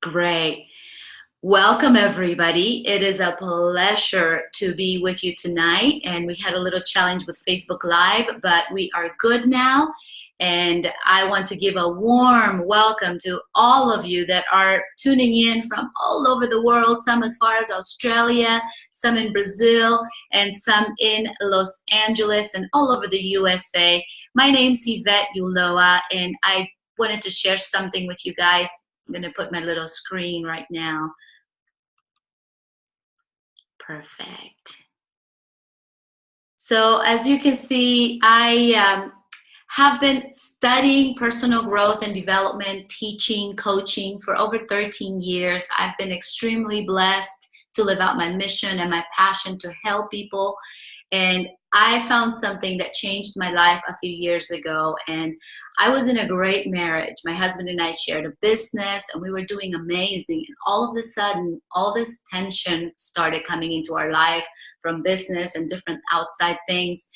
Great. Welcome, everybody. It is a pleasure to be with you tonight. And we had a little challenge with Facebook Live, but we are good now. And I want to give a warm welcome to all of you that are tuning in from all over the world, some as far as Australia, some in Brazil, and some in Los Angeles and all over the USA. My name's Yvette Ulloa, and I wanted to share something with you guys. I'm going to put my little screen right now. Perfect. So as you can see, I have been studying personal growth and development, teaching, coaching for over 13 years. I've been extremely blessed to live out my mission and my passion to help people. And I found something that changed my life a few years ago. And I was in a great marriage. My husband and I shared a business and we were doing amazing. And all of a sudden, all this tension started coming into our life from business and different outside things.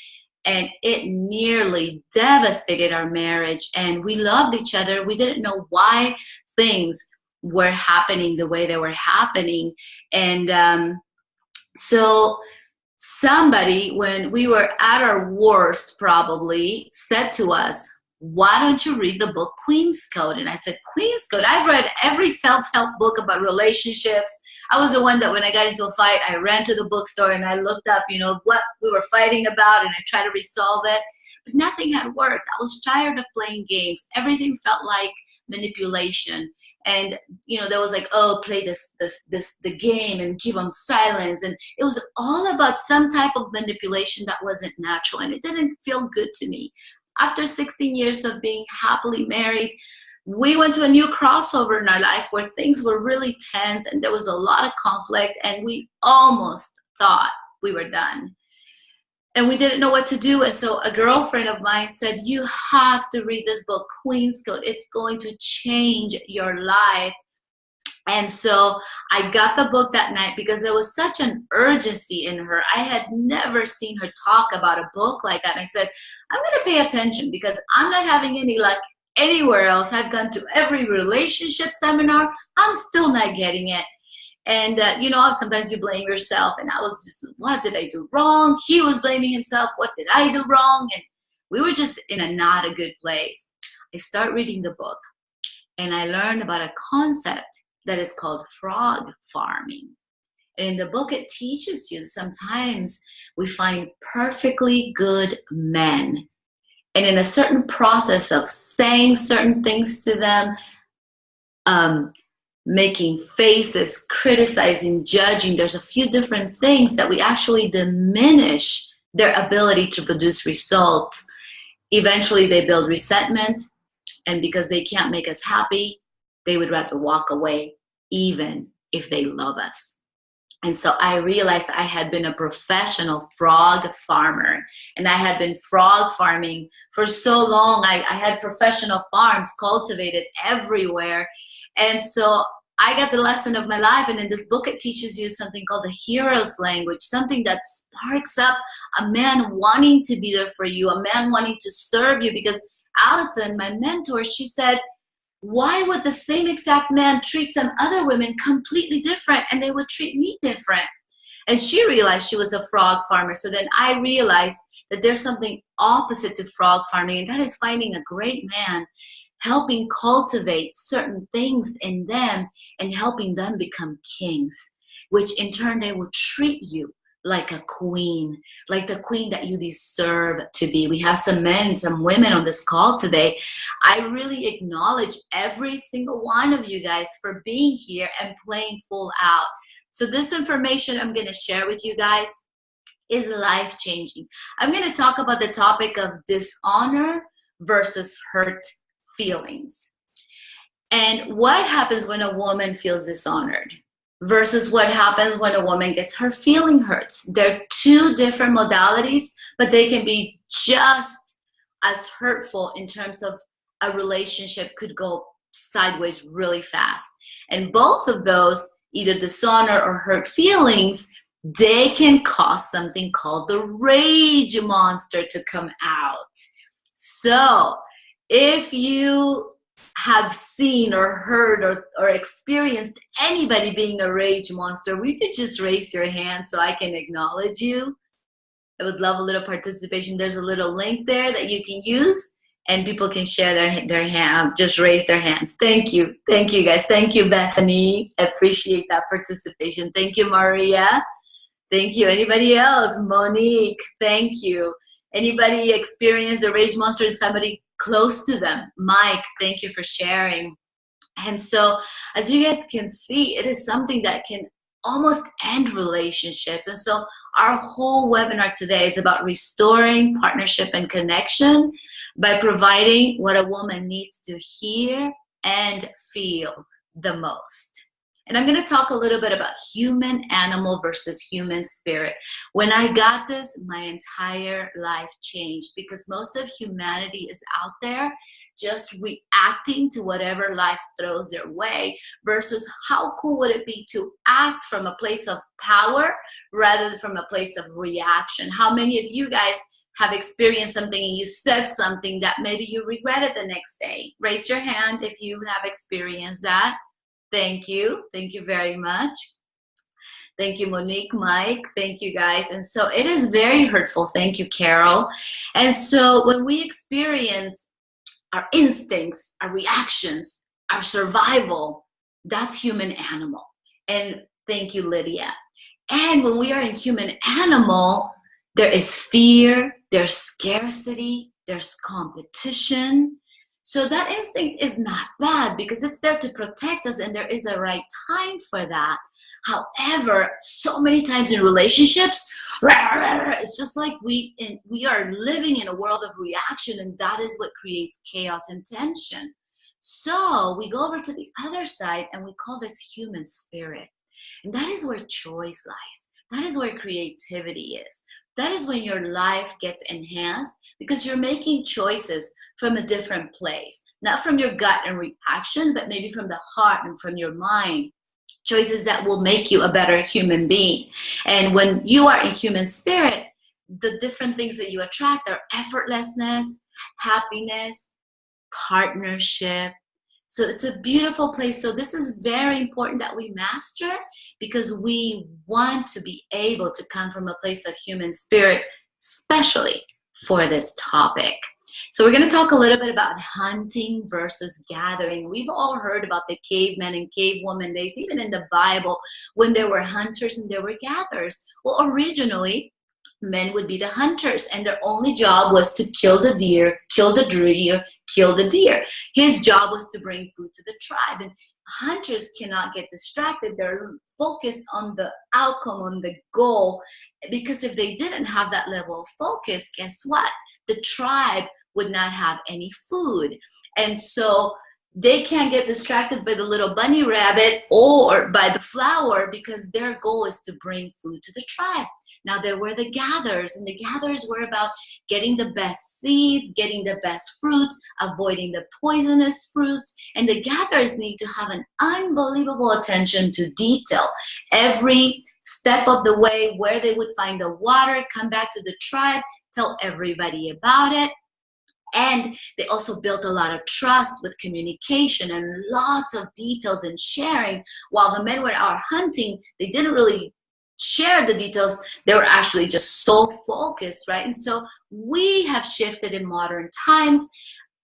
And it nearly devastated our marriage. And we loved each other. We didn't know why things were happening the way they were happening. And so somebody, when we were at our worst, probably said to us, why don't you read the book Queen's Code? And I said, Queen's Code? I've read every self-help book about relationships. I was the one that when I got into a fight, I ran to the bookstore and I looked up, what we were fighting about, and I tried to resolve it. But nothing had worked. I was tired of playing games. Everything felt like manipulation. And there was like, oh, play the game and give them silence. And it was all about some type of manipulation that wasn't natural, and it didn't feel good to me. After 16 years of being happily married, we went to a new crossover in our life where things were really tense and there was a lot of conflict, and we almost thought we were done. And we didn't know what to do. And so a girlfriend of mine said, you have to read this book, Queen's Code. It's going to change your life. And so I got the book that night because there was such an urgency in her. I had never seen her talk about a book like that. And I said, I'm going to pay attention because I'm not having any luck anywhere else. I've gone to every relationship seminar. I'm still not getting it. And, sometimes you blame yourself. And I was just, what did I do wrong? He was blaming himself. What did I do wrong? And we were just in a not a good place. I start reading the book and I learned about a concept that is called frog farming. And in the book, it teaches you that sometimes we find perfectly good men. And in a certain process of saying certain things to them, making faces, criticizing, judging, there's a few different things that we actually diminish their ability to produce results. Eventually, they build resentment, and because they can't make us happy, they would rather walk away, even if they love us. And so I realized I had been a professional frog farmer, and I had been frog farming for so long. I had professional farms cultivated everywhere. And so I got the lesson of my life. And in this book, it teaches you something called the hero's language, something that sparks up a man wanting to be there for you, a man wanting to serve you. Because Allison, my mentor, she said, why would the same exact man treat some other women completely different and they would treat me different? And she realized she was a frog farmer. So then I realized that there's something opposite to frog farming, and that is finding a great man, helping cultivate certain things in them and helping them become kings, which in turn they will treat you like a queen, like the queen that you deserve to be. We have some men, some women on this call today. I really acknowledge every single one of you guys for being here and playing full out. So this information I'm going to share with you guys is life-changing. I'm going to talk about the topic of dishonor versus hurt feelings. And what happens when a woman feels dishonored versus what happens when a woman gets her feeling hurts. They're two different modalities, but they can be just as hurtful in terms of a relationship could go sideways really fast. And both of those, either dishonor or hurt feelings, they can cause something called the rage monster to come out. So if you have seen or heard or experienced anybody being a rage monster, will you just raise your hand so I can acknowledge you? I would love a little participation. There's a little link there that you can use, and people can share their hand, just raise their hands. Thank you. Thank you, guys. Thank you, Bethany. I appreciate that participation. Thank you, Maria. Thank you. Anybody else? Monique, thank you. Anybody experienced a rage monster? Somebody close to them? Mike, thank you for sharing. And so, as you guys can see, it is something that can almost end relationships. And so, our whole webinar today is about restoring partnership and connection by providing what a woman needs to hear and feel the most. And I'm going to talk a little bit about human animal versus human spirit. When I got this, my entire life changed, because most of humanity is out there just reacting to whatever life throws their way, versus how cool would it be to act from a place of power rather than from a place of reaction. How many of you guys have experienced something and you said something that maybe you regretted the next day? Raise your hand if you have experienced that. Thank you. Thank you very much. Thank you, Monique, Mike. Thank you, guys. And so it is very hurtful. Thank you, Carol. And so when we experience our instincts, our reactions, our survival, that's human animal. And thank you, Lydia. And when we are in human animal, there is fear, there's scarcity, there's competition. So that instinct is not bad, because it's there to protect us, and there is a right time for that. However, so many times in relationships, it's just like we are living in a world of reaction, and that is what creates chaos and tension. So we go over to the other side, and we call this human spirit. And that is where choice lies. That is where creativity is. That is when your life gets enhanced, because you're making choices from a different place, not from your gut and reaction, but maybe from the heart and from your mind. Choices that will make you a better human being. And when you are in human spirit, the different things that you attract are effortlessness, happiness, partnership. So it's a beautiful place. So this is very important that we master, because we want to be able to come from a place of human spirit, especially for this topic. So we're going to talk a little bit about hunting versus gathering. We've all heard about the cavemen and cavewoman days, even in the Bible, when there were hunters and there were gatherers. Well, originally, men would be the hunters, and their only job was to kill the deer, kill the deer, kill the deer. His job was to bring food to the tribe. And hunters cannot get distracted. They're focused on the outcome, on the goal, because if they didn't have that level of focus, guess what? The tribe would not have any food. And so they can't get distracted by the little bunny rabbit or by the flower, because their goal is to bring food to the tribe. Now, there were the gatherers, and the gatherers were about getting the best seeds, getting the best fruits, avoiding the poisonous fruits. And the gatherers need to have an unbelievable attention to detail. Every step of the way, where they would find the water, come back to the tribe, tell everybody about it. And they also built a lot of trust with communication and lots of details and sharing. While the men were out hunting, they didn't really share the details. They were actually just so focused, right? And so we have shifted in modern times.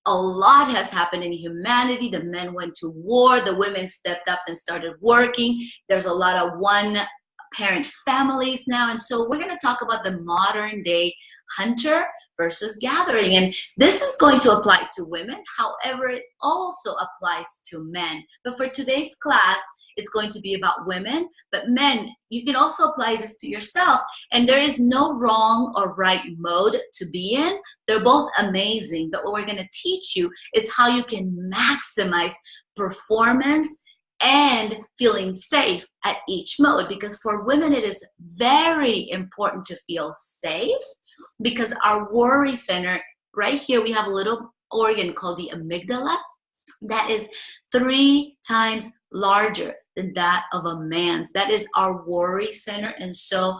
A lot has happened in humanity. The men went to war. The women stepped up and started working. There's a lot of one-parent families now. And so we're going to talk about the modern day hunter versus gathering. And this is going to apply to women. However, it also applies to men. But for today's class, it's going to be about women. But men, you can also apply this to yourself. And there is no wrong or right mode to be in. They're both amazing. But what we're going to teach you is how you can maximize performance and feeling safe at each mode. Because for women, it is very important to feel safe, because our worry center, right here, we have a little organ called the amygdala that is 3 times larger than that of a man's. That is our worry center. And so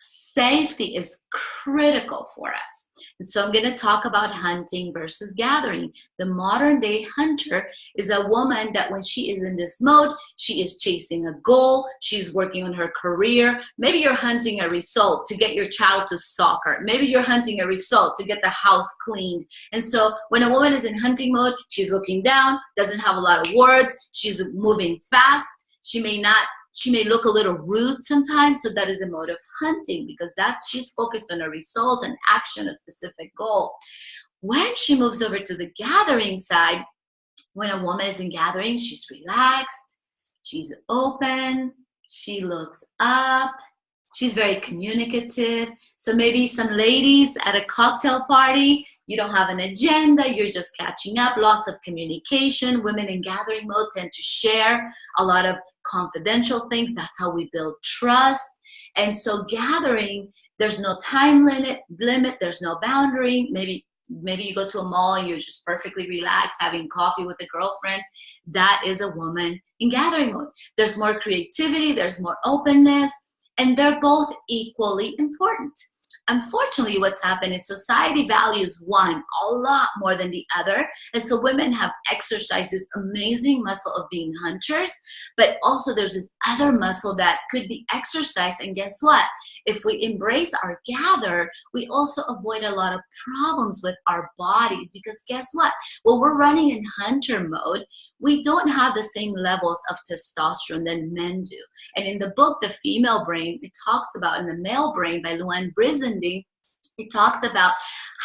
Safety is critical for us. And so I'm going to talk about hunting versus gathering. The modern day hunter is a woman that when she is in this mode, she is chasing a goal. She's working on her career. Maybe you're hunting a result to get your child to soccer. Maybe you're hunting a result to get the house cleaned. And so when a woman is in hunting mode, she's looking down, doesn't have a lot of words. She's moving fast. She may look a little rude sometimes, so that is the mode of hunting because she's focused on a result, an action, a specific goal. When she moves over to the gathering side, when a woman is in gathering, she's relaxed, she's open, she looks up, she's very communicative. So maybe some ladies at a cocktail party, you don't have an agenda, you're just catching up, lots of communication. Women in gathering mode tend to share a lot of confidential things. That's how we build trust. And so gathering, there's no time limit, there's no boundary. Maybe you go to a mall and you're just perfectly relaxed, having coffee with a girlfriend. That is a woman in gathering mode. There's more creativity, there's more openness, and they're both equally important. Unfortunately, what's happened is society values one a lot more than the other. And so women have exercised this amazing muscle of being hunters, but also there's this other muscle that could be exercised. And guess what? If we embrace our gather, we also avoid a lot of problems with our bodies because guess what? When we're running in hunter mode, we don't have the same levels of testosterone than men do. And in the book, The Female Brain, it talks about in the male brain by Luann Brizendine, it talks about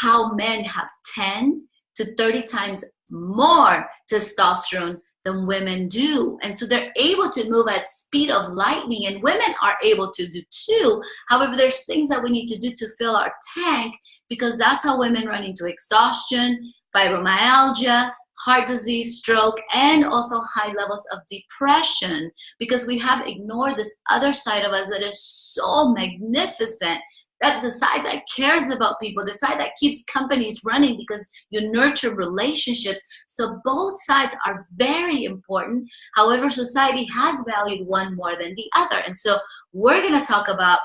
how men have 10 to 30 times more testosterone than women do. And so they're able to move at speed of lightning, and women are able to do too. However, there's things that we need to do to fill our tank because that's how women run into exhaustion, fibromyalgia, heart disease, stroke, and also high levels of depression because we have ignored this other side of us that is so magnificent, that the side that cares about people, the side that keeps companies running because you nurture relationships. So both sides are very important. However, society has valued one more than the other. And so we're going to talk about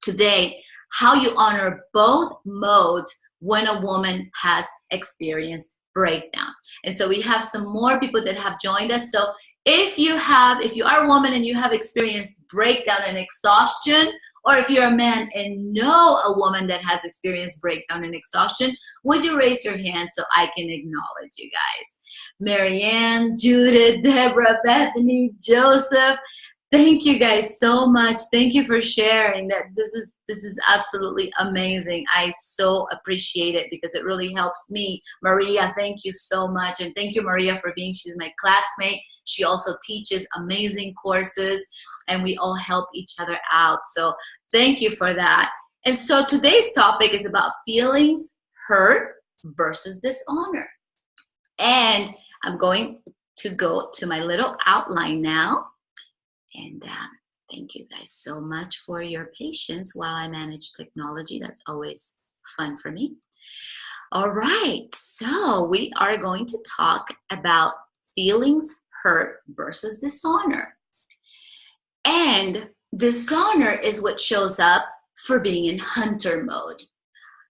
today how you honor both modes when a woman has experienced breakdown. And so we have some more people that have joined us. So if you are a woman and you have experienced breakdown and exhaustion, or if you're a man and know a woman that has experienced breakdown and exhaustion, would you raise your hand so I can acknowledge you guys? Marianne, Judith, Deborah, Bethany, Joseph, thank you guys so much. Thank you for sharing that. This is absolutely amazing. I so appreciate it because it really helps me. Maria, thank you so much. And thank you, Maria, for she's my classmate. She also teaches amazing courses and we all help each other out. So thank you for that. And so today's topic is about feelings hurt versus dishonor. And I'm going to go to my little outline now. And thank you guys so much for your patience while I manage technology. That's always fun for me. All right, so we are going to talk about feelings hurt versus dishonor. And dishonor is what shows up for being in hunter mode.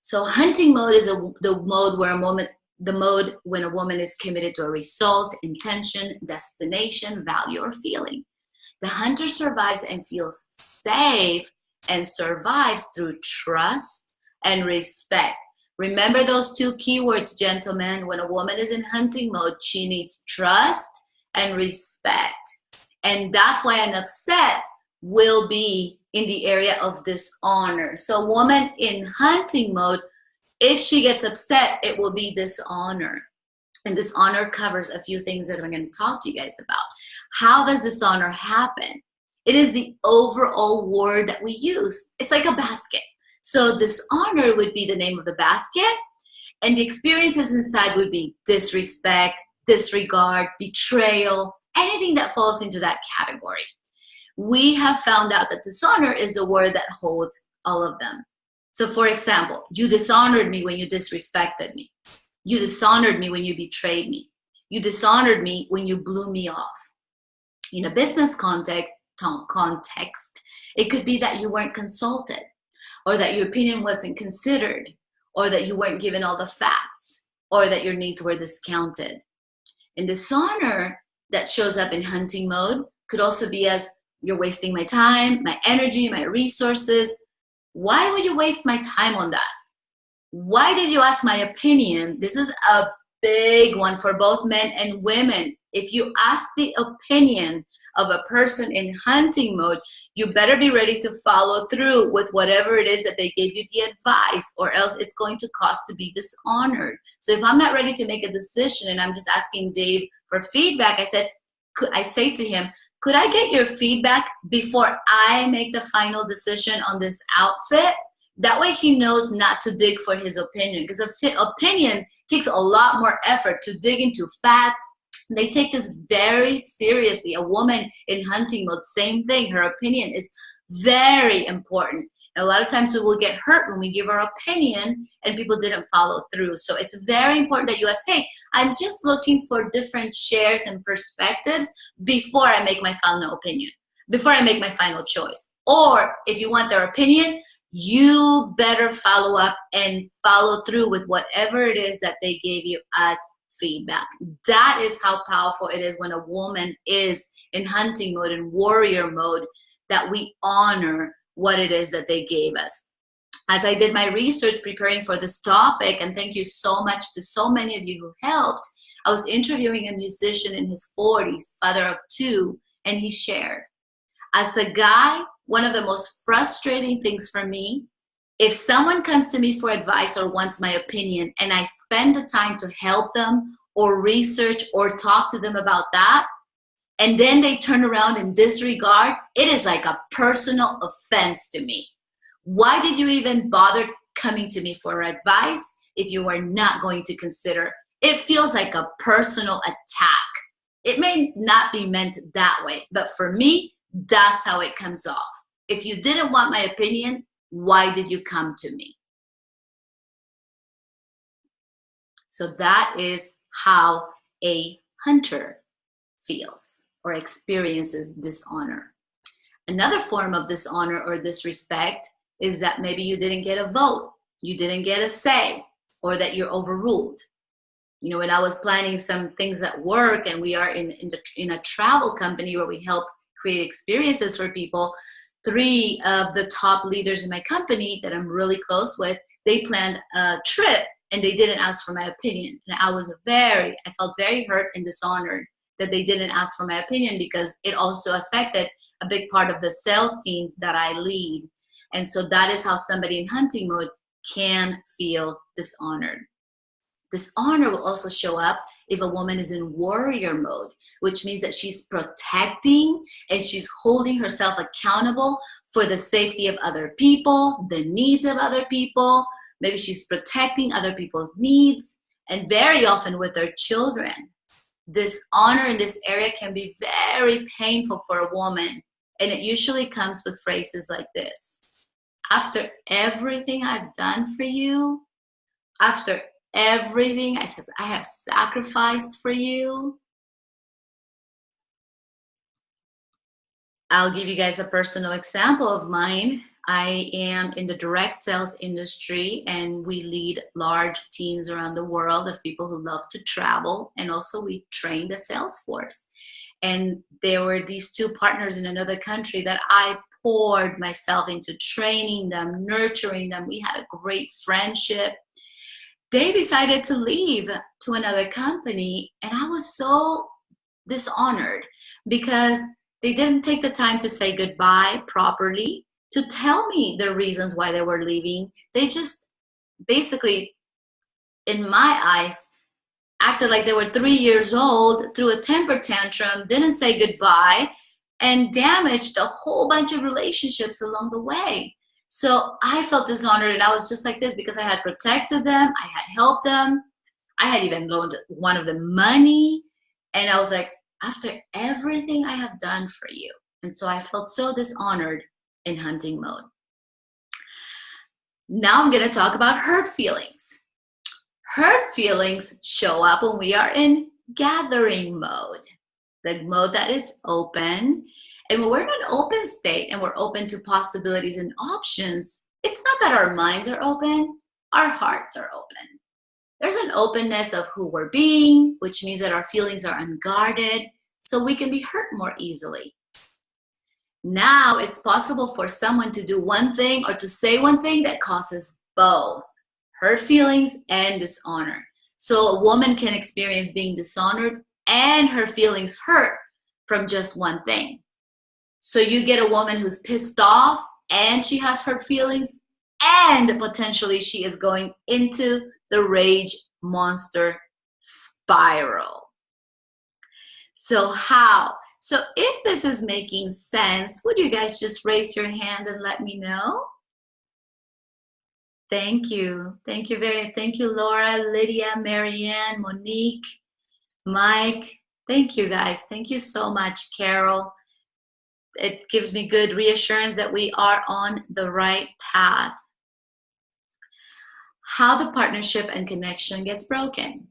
So hunting mode is the mode when a woman is committed to a result, intention, destination, value, or feeling. The hunter survives and feels safe and survives through trust and respect. Remember those two keywords, gentlemen. When a woman is in hunting mode, she needs trust and respect. And that's why an upset will be in the area of dishonor. So a woman in hunting mode, if she gets upset, it will be dishonor. And dishonor covers a few things that I'm going to talk to you guys about. How does dishonor happen? It is the overall word that we use. It's like a basket. So dishonor would be the name of the basket, and the experiences inside would be disrespect, disregard, betrayal, anything that falls into that category. We have found out that dishonor is the word that holds all of them. So for example, you dishonored me when you disrespected me. You dishonored me when you betrayed me. You dishonored me when you blew me off. In a business context, it could be that you weren't consulted, or that your opinion wasn't considered, or that you weren't given all the facts, or that your needs were discounted. And dishonor that shows up in hunting mode could also be as, you're wasting my time, my energy, my resources. Why would you waste my time on that? Why did you ask my opinion? This is a big one for both men and women. If you ask the opinion of a person in hunting mode, you better be ready to follow through with whatever it is that they gave you the advice, or else it's going to cost to be dishonored. So if I'm not ready to make a decision and I'm just asking Dave for feedback, I say to him, could I get your feedback before I make the final decision on this outfit? That way he knows not to dig for his opinion, because opinion takes a lot more effort to dig into facts. They take this very seriously. A woman in hunting mode, same thing. Her opinion is very important. And a lot of times we will get hurt when we give our opinion and people didn't follow through. So it's very important that you ask, hey, I'm just looking for different shares and perspectives before I make my final opinion, before I make my final choice. Or if you want their opinion, you better follow up and follow through with whatever it is that they gave you as feedback. That is how powerful it is when a woman is in hunting mode and warrior mode, that we honor what it is that they gave us. As I did my research preparing for this topic, and thank you so much to so many of you who helped, I was interviewing a musician in his 40s, father of 2, and he shared, as a guy, one of the most frustrating things for me, if someone comes to me for advice or wants my opinion and I spend the time to help them or research or talk to them about that, and then they turn around and disregard, it is like a personal offense to me. Why did you even bother coming to me for advice if you were not going to consider? It feels like a personal attack. It may not be meant that way, but for me, that's how it comes off. If you didn't want my opinion, why did you come to me? So that is how a hunter feels or experiences dishonor. Another form of dishonor or disrespect is that maybe you didn't get a vote, you didn't get a say, or that you're overruled. You know, when I was planning some things at work, and we are in a travel company where we help create experiences for people, 3 of the top leaders in my company that I'm really close with, they planned a trip and they didn't ask for my opinion. And I felt very hurt and dishonored that they didn't ask for my opinion, because it also affected a big part of the sales teams that I lead. And so that is how somebody in hunting mode can feel dishonored. Dishonor will also show up if a woman is in warrior mode, which means that she's protecting and she's holding herself accountable for the safety of other people, the needs of other people. Maybe she's protecting other people's needs, and very often with their children. Dishonor in this area can be very painful for a woman, and it usually comes with phrases like this: after everything I've done for you, after everything I have sacrificed for you. I'll give you guys a personal example of mine. I am in the direct sales industry, and we lead large teams around the world of people who love to travel, and also we train the sales force. And there were these 2 partners in another country that I poured myself into training them, nurturing them. We had a great friendship. They decided to leave to another company, and I was so dishonored because they didn't take the time to say goodbye properly, to tell me the reasons why they were leaving. They just basically, in my eyes, acted like they were 3 years old, threw a temper tantrum, didn't say goodbye, and damaged a whole bunch of relationships along the way. So I felt dishonored, and I was just like this because I had protected them, I had helped them, I had even loaned one of them money, and I was like, after everything I have done for you. And so I felt so dishonored in hunting mode. Now I'm going to talk about hurt feelings. Hurt feelings show up when we are in gathering mode, the mode that is open. And when we're in an open state and we're open to possibilities and options, it's not that our minds are open, our hearts are open. There's an openness of who we're being, which means that our feelings are unguarded, so we can be hurt more easily. Now it's possible for someone to do one thing or to say one thing that causes both hurt feelings and dishonor. So a woman can experience being dishonored and her feelings hurt from just one thing. So you get a woman who's pissed off and she has hurt feelings, and potentially she is going into the rage monster spiral. So how? So if this is making sense, would you guys just raise your hand and let me know? Thank you. Thank you thank you, Laura, Lydia, Marianne, Monique, Mike. Thank you guys. Thank you so much, Carol. It gives me good reassurance that we are on the right path. How the partnership and connection gets broken.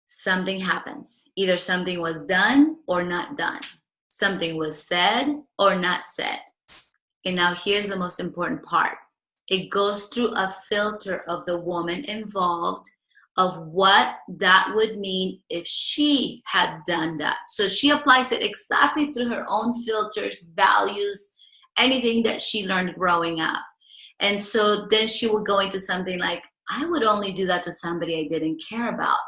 Something happens. Either something was done or not done. Something was said or not said. And now here's the most important part. It goes through a filter of the woman involved of what that would mean if she had done that. So she applies it exactly through her own filters, values, anything that she learned growing up. And so then she will go into something like, I would only do that to somebody I didn't care about.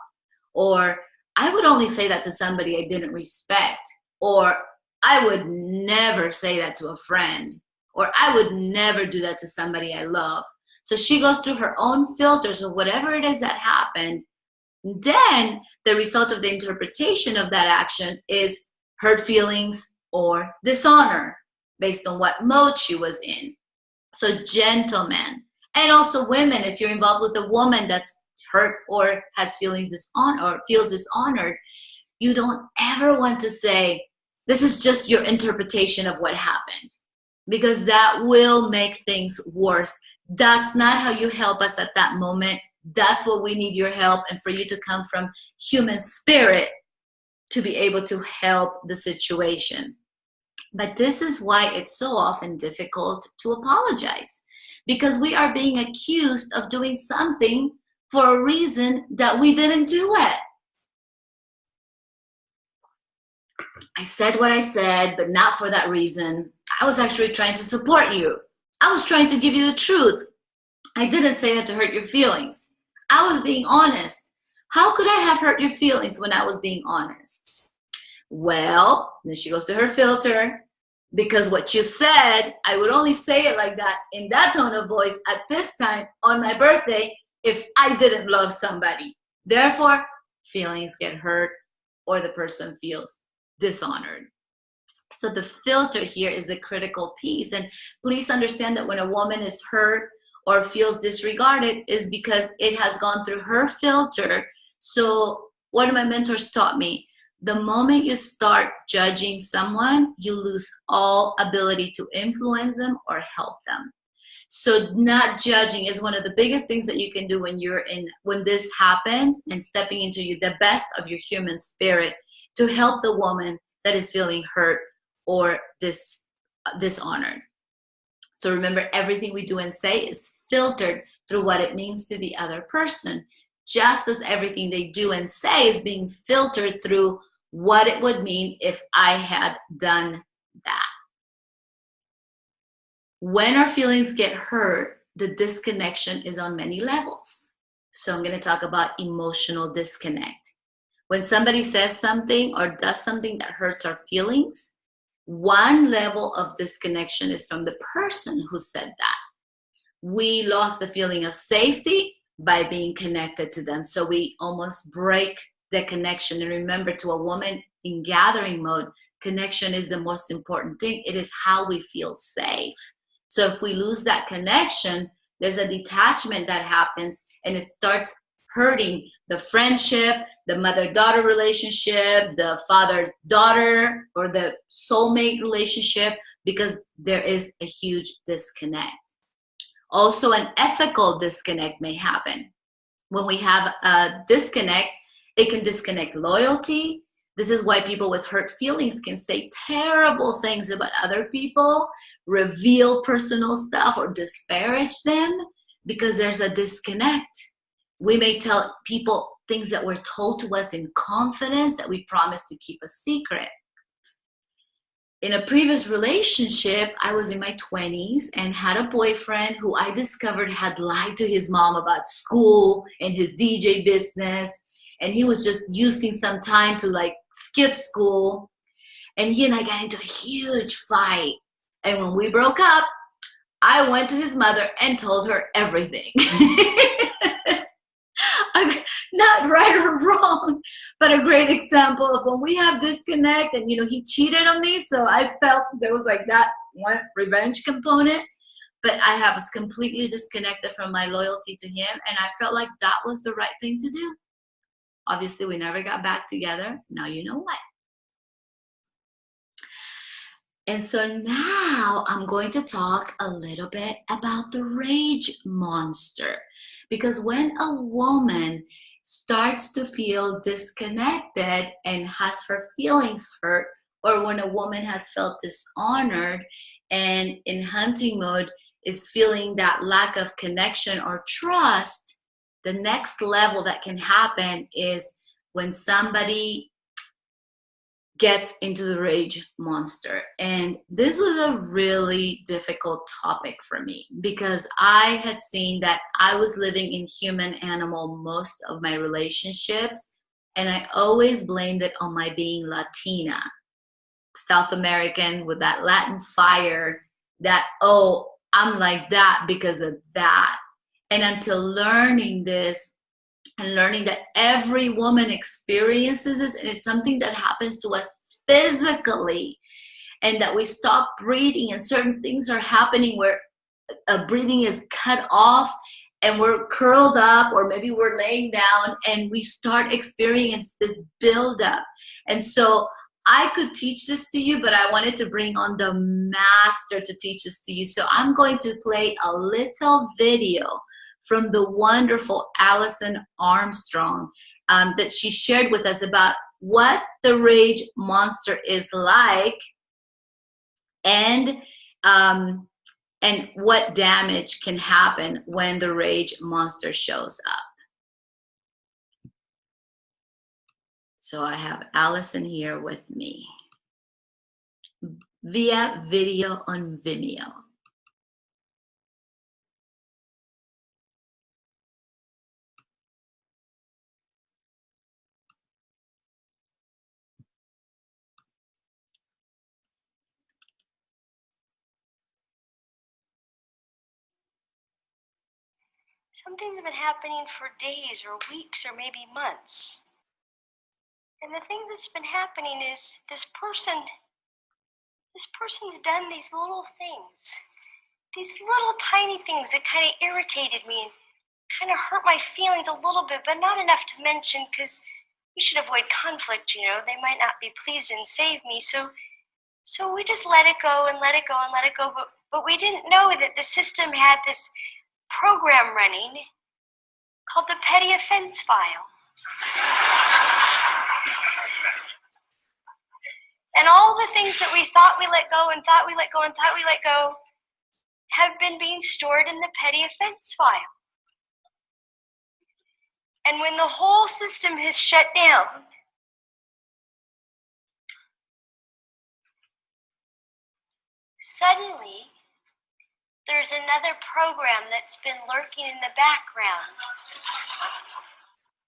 Or I would only say that to somebody I didn't respect. Or I would never say that to a friend. Or I would never do that to somebody I love. So she goes through her own filters of whatever it is that happened. Then the result of the interpretation of that action is hurt feelings or dishonor based on what mode she was in. So gentlemen, and also women, if you're involved with a woman that's hurt or has feelings dishonored or feels dishonored, you don't ever want to say, this is just your interpretation of what happened, because that will make things worse. That's not how you help us at that moment. That's what we need your help, and for you to come from human spirit to be able to help the situation. But this is why it's so often difficult to apologize, because we are being accused of doing something for a reason that we didn't do it. I said what I said, but not for that reason. I was actually trying to support you. I was trying to give you the truth. I didn't say that to hurt your feelings. I was being honest. How could I have hurt your feelings when I was being honest? Well, then she goes to her filter, because what you said, I would only say it like that in that tone of voice at this time on my birthday if I didn't love somebody. Therefore, feelings get hurt or the person feels dishonored. So the filter here is the critical piece. And please understand that when a woman is hurt or feels disregarded is because it has gone through her filter. So one of my mentors taught me, the moment you start judging someone, you lose all ability to influence them or help them. So not judging is one of the biggest things that you can do when this happens, and stepping into the best of your human spirit to help the woman that is feeling hurt or dishonored. So remember, everything we do and say is filtered through what it means to the other person, just as everything they do and say is being filtered through what it would mean if I had done that. When our feelings get hurt, the disconnection is on many levels. So I'm going to talk about emotional disconnect. When somebody says something or does something that hurts our feelings, one level of disconnection is from the person who said that. We lost the feeling of safety by being connected to them. So we almost break the connection. And remember, to a woman in gathering mode, connection is the most important thing. It is how we feel safe. So if we lose that connection, there's a detachment that happens, and it starts hurting the friendship, the mother-daughter relationship, the father-daughter, or the soulmate relationship, because there is a huge disconnect. Also, an ethical disconnect may happen. When we have a disconnect, it can disconnect loyalty, This is why people with hurt feelings can say terrible things about other people, reveal personal stuff, or disparage them, because there's a disconnect. We may tell people things that were told to us in confidence that we promised to keep a secret. In a previous relationship, I was in my 20s and had a boyfriend who I discovered had lied to his mom about school and his DJ business. And he was just using some time to like skip school. And he and I got into a huge fight. And when we broke up, I went to his mother and told her everything. Not right or wrong, but a great example of when we have disconnect. And, he cheated on me. So I felt there was like that one revenge component. But I was completely disconnected from my loyalty to him. And I felt like that was the right thing to do. Obviously, we never got back together. Now you know what. And so now I'm going to talk a little bit about the rage monster. Because when a woman starts to feel disconnected and has her feelings hurt, or when a woman has felt dishonored and in hunting mode is feeling that lack of connection or trust, the next level that can happen is when somebody gets into the rage monster. And this was a really difficult topic for me because I had seen that I was living in human animal most of my relationships. And I always blamed it on my being Latina, South American with that Latin fire that, oh, I'm like that because of that. And until learning this, and learning that every woman experiences this, and it's something that happens to us physically, and that we stop breathing and certain things are happening where breathing is cut off and we're curled up, or maybe we're laying down, and we start experiencing this buildup. And so I could teach this to you, but I wanted to bring on the master to teach this to you. So I'm going to play a little video from the wonderful Allison Armstrong that she shared with us about what the rage monster is like, and what damage can happen when the rage monster shows up. So I have Allison here with me via video on Vimeo. Something's been happening for days or weeks or maybe months. And the thing that's been happening is this person's done these little things, these little tiny things that kind of irritated me and kind of hurt my feelings a little bit, but not enough to mention because we should avoid conflict, They might not be pleased and save me. So we just let it go and let it go and let it go. But we didn't know that the system had this program running called the petty offense file. And all the things that we thought we let go and thought we let go and thought we let go have been being stored in the petty offense file. And when the whole system has shut down, suddenly there's another program that's been lurking in the background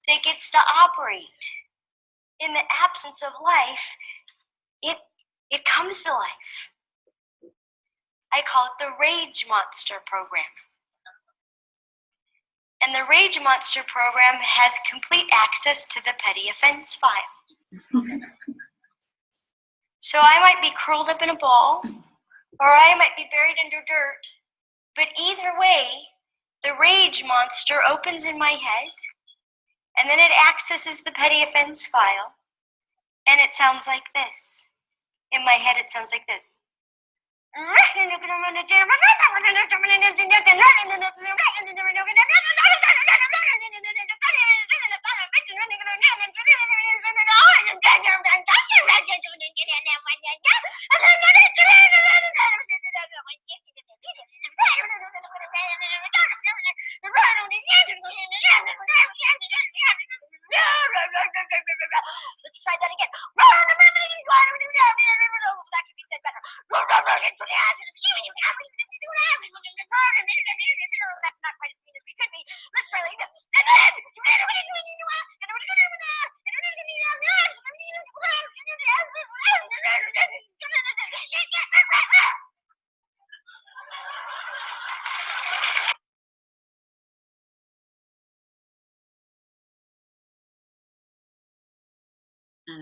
that gets to operate. In the absence of life, it comes to life. I call it the Rage Monster program. And the Rage Monster program has complete access to the petty offense file. So I might be curled up in a ball, or I might be buried under dirt, but either way, the Rage Monster opens in my head, and then it accesses the petty offense file, and it sounds like this. In my head, it sounds like this.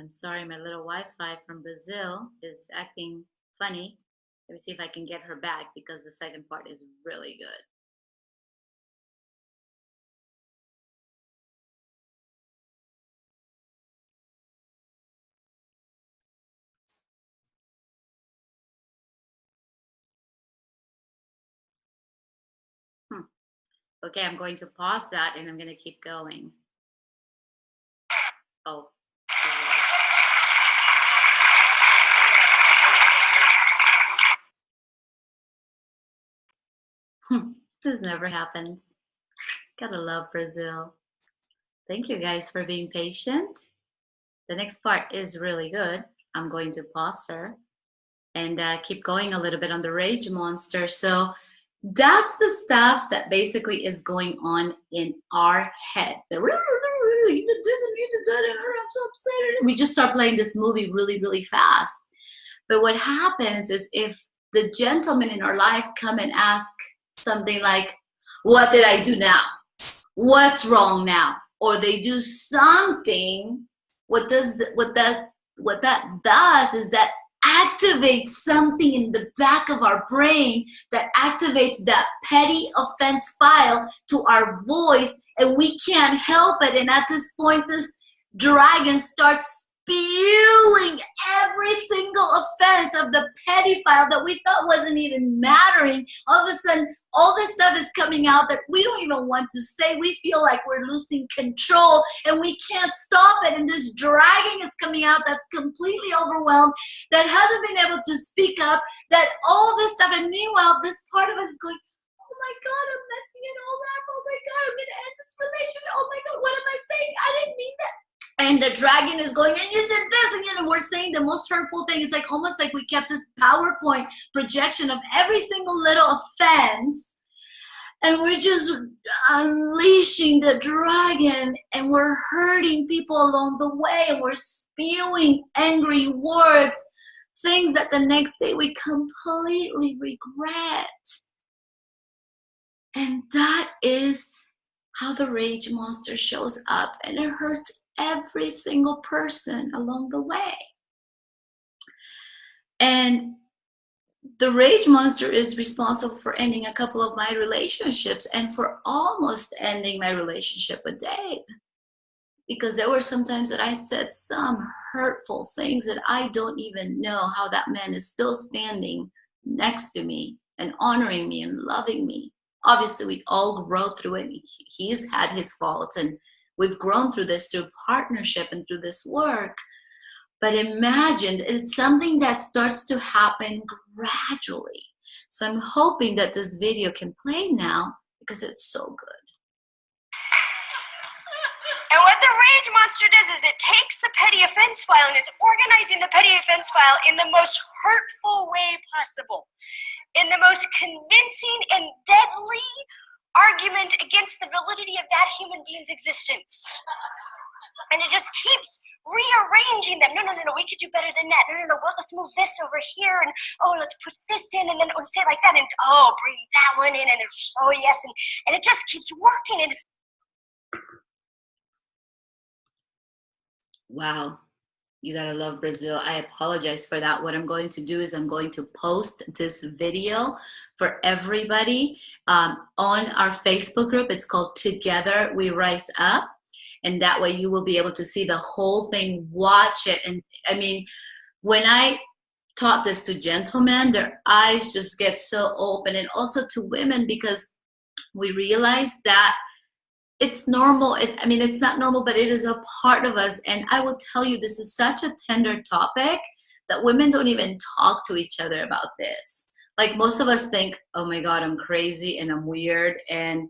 I'm sorry, my little Wi-Fi from Brazil is acting funny. Let me see if I can get her back because the second part is really good. Okay, I'm going to pause that and I'm going to keep going. Oh. This never happens. Gotta love Brazil. Thank you guys for being patient. The next part is really good. I'm going to pause her and keep going a little bit on the rage monster. So that's the stuff that basically is going on in our head. You did this and you did that, and I'm so upset. We just start playing this movie really, really fast. But what happens is if the gentlemen in our life come and ask something like, what did I do now? What's wrong now? Or they do something, what that does is that activates something in the back of our brain that activates that petty offense file to our voice, and we can't help it. And at this point, this dragon starts spewing every single offense of the petty file that we thought wasn't even mattering. All of a sudden, all this stuff is coming out that we don't even want to say. We feel like we're losing control and we can't stop it. And this dragon is coming out that's completely overwhelmed, that hasn't been able to speak up, that all this stuff. And meanwhile, this part of us is going, oh my God, I'm messing it all up. Oh my God, I'm going to end this relationship. Oh my God, what am I saying? I didn't mean that. And the dragon is going, and you did this, and we're saying the most hurtful thing. It's like almost like we kept this PowerPoint projection of every single little offense, and we're just unleashing the dragon, and we're hurting people along the way, and we're spewing angry words, things that the next day we completely regret. And that is how the rage monster shows up, and it hurts every single person along the way. And the rage monster is responsible for ending a couple of my relationships and for almost ending my relationship with Dave. Because there were some times that I said some hurtful things that I don't even know how that man is still standing next to me and honoring me and loving me. Obviously, we all grow through it. He's had his faults, and we've grown through this through partnership and through this work. But imagine it's something that starts to happen gradually. So I'm hoping that this video can play now because it's so good. And what the rage monster does is it takes the petty offense file and it's organizing the petty offense file in the most hurtful way possible, in the most convincing and deadly argument against the validity of that human being's existence. And it just keeps rearranging them. No, we could do better than that. No, well, let's move this over here, and oh, let's put this in, and then say it like that, and oh, bring that one in, and there's oh yes, and it just keeps working, and it's wow. You gotta love Brazil. I apologize for that. What I'm going to do is I'm going to post this video for everybody on our Facebook group. It's called Together We Rise Up. And that way you will be able to see the whole thing, watch it. And I mean, when I taught this to gentlemen, their eyes just get so open, and also to women, because we realize that it's normal. I mean, it's not normal, but it is a part of us. And I will tell you, this is such a tender topic that women don't even talk to each other about this. Like most of us think, oh my God, I'm crazy and I'm weird and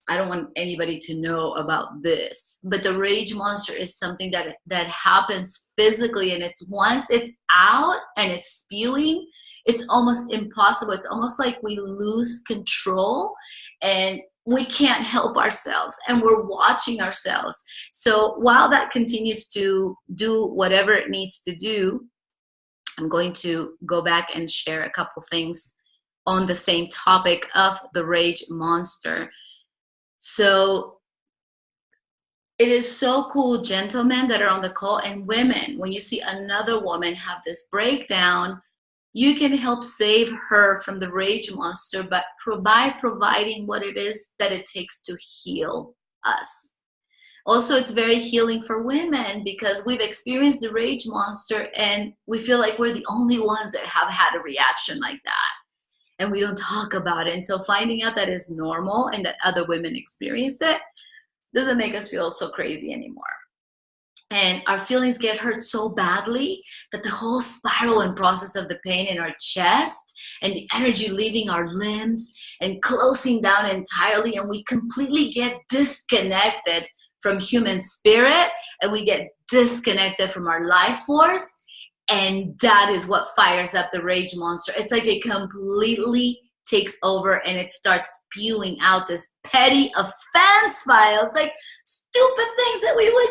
I don't want anybody to know about this. But the rage monster is something that happens physically, and it's once it's out and it's spewing, it's almost impossible. It's almost like we lose control and we can't help ourselves, and we're watching ourselves. So while that continues to do whatever it needs to do, I'm going to go back and share a couple things on the same topic of the rage monster. So It is so cool, gentlemen that are on the call, and women, when you see another woman have this breakdown, you can help save her from the rage monster, but by providing what it is that it takes to heal us. Also, it's very healing for women because we've experienced the rage monster and we feel like we're the only ones that have had a reaction like that. And we don't talk about it. And so finding out that is normal and that other women experience it doesn't make us feel so crazy anymore. And our feelings get hurt so badly that the whole spiral and process of the pain in our chest and the energy leaving our limbs and closing down entirely, and we completely get disconnected from human spirit, and we get disconnected from our life force. And that is what fires up the rage monster. It's like it completely takes over and it starts spewing out this petty offense file. It's like stupid things that we would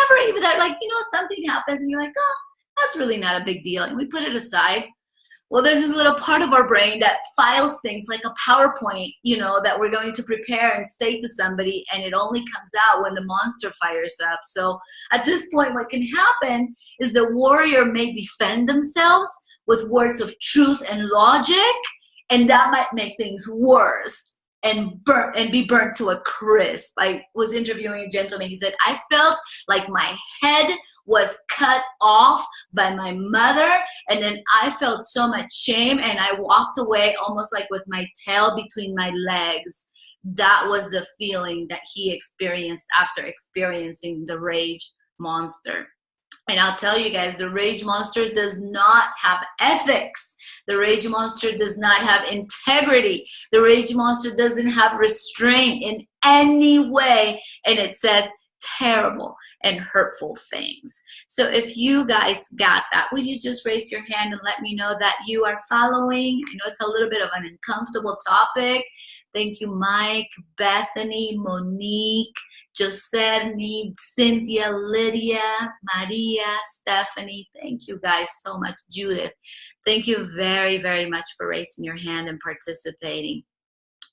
never even, like, something happens and you're like, oh, that's really not a big deal. And we put it aside. Well, there's this little part of our brain that files things like a PowerPoint, that we're going to prepare and say to somebody, and it only comes out when the monster fires up. So at this point, what can happen is the warrior may defend themselves with words of truth and logic, and that might make things worse and be burnt to a crisp. I was interviewing a gentleman. He said, I felt like my head was cut off by my mother, and then I felt so much shame, and I walked away almost like with my tail between my legs. That was the feeling that he experienced after experiencing the rage monster. And I'll tell you guys, the rage monster does not have ethics. The rage monster does not have integrity. The rage monster doesn't have restraint in any way. And it says terrible and hurtful things. So if you guys got that, will you just raise your hand and let me know that you are following? I know it's a little bit of an uncomfortable topic. Thank you, Mike, Bethany, Monique, Joselny, Cynthia, Lydia, Maria, Stephanie. Thank you guys so much. Judith, thank you very, very much for raising your hand and participating.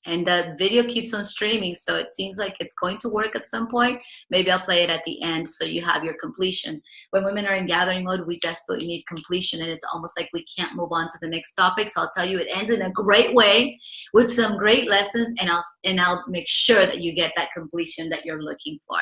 And the video keeps on streaming, so it seems like it's going to work at some point. Maybe I'll play it at the end so you have your completion. When women are in gathering mode, we desperately need completion, and it's almost like we can't move on to the next topic. So I'll tell you, it ends in a great way with some great lessons, and I'll make sure that you get that completion that you're looking for.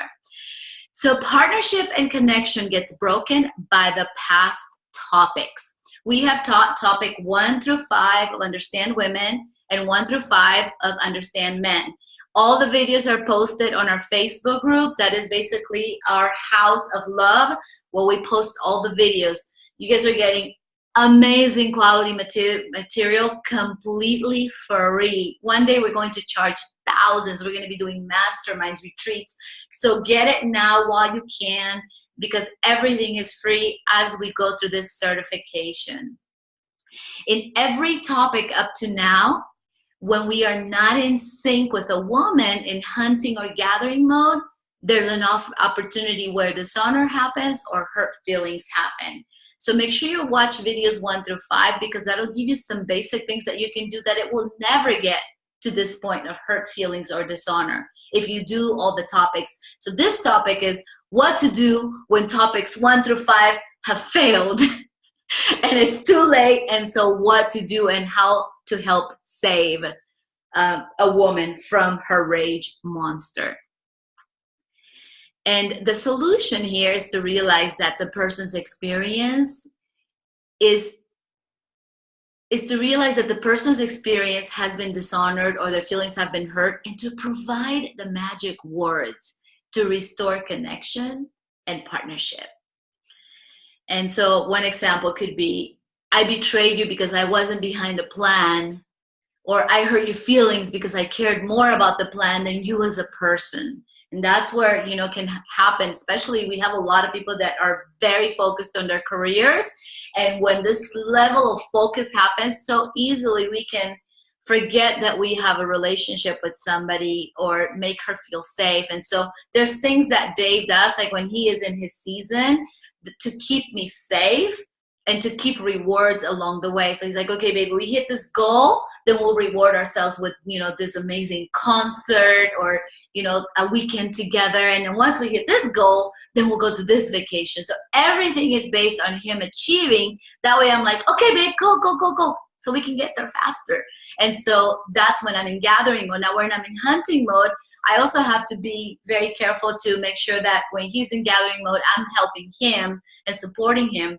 So partnership and connection gets broken by the past topics. We have taught topic 1 through 5 of Understand Women, and 1 through 5 of Understand Men. All the videos are posted on our Facebook group. That is basically our house of love, where we post all the videos. You guys are getting amazing quality material completely free. One day we're going to charge thousands. We're going to be doing masterminds, retreats. So get it now while you can, because everything is free as we go through this certification. In every topic up to now, when we are not in sync with a woman in hunting or gathering mode, there's an opportunity where dishonor happens or hurt feelings happen. So make sure you watch videos 1 through 5, because that'll give you some basic things that you can do that it will never get to this point of hurt feelings or dishonor if you do all the topics. So this topic is what to do when topics 1 through 5 have failed and it's too late, and so what to do and how to help save a woman from her rage monster. And the solution here is to realize that the person's experience is to realize that the person's experience has been dishonored or their feelings have been hurt, and to provide the magic words to restore connection and partnership. And so one example could be, I betrayed you because I wasn't behind the plan, or I hurt your feelings because I cared more about the plan than you as a person. And that's where, can happen, especially we have a lot of people that are very focused on their careers. And when this level of focus happens so easily, we can forget that we have a relationship with somebody or make her feel safe. And so there's things that Dave does, like when he is in his season, to keep me safe. and to keep rewards along the way. So he's like, okay, baby, we hit this goal, then we'll reward ourselves with, you know, this amazing concert or, you know, a weekend together. And then once we hit this goal, then we'll go to this vacation. So everything is based on him achieving. That way I'm like, okay, babe, go, go, go, go. So we can get there faster. And so that's when I'm in gathering mode. Now when I'm in hunting mode, I also have to be very careful to make sure that when he's in gathering mode, I'm helping him and supporting him.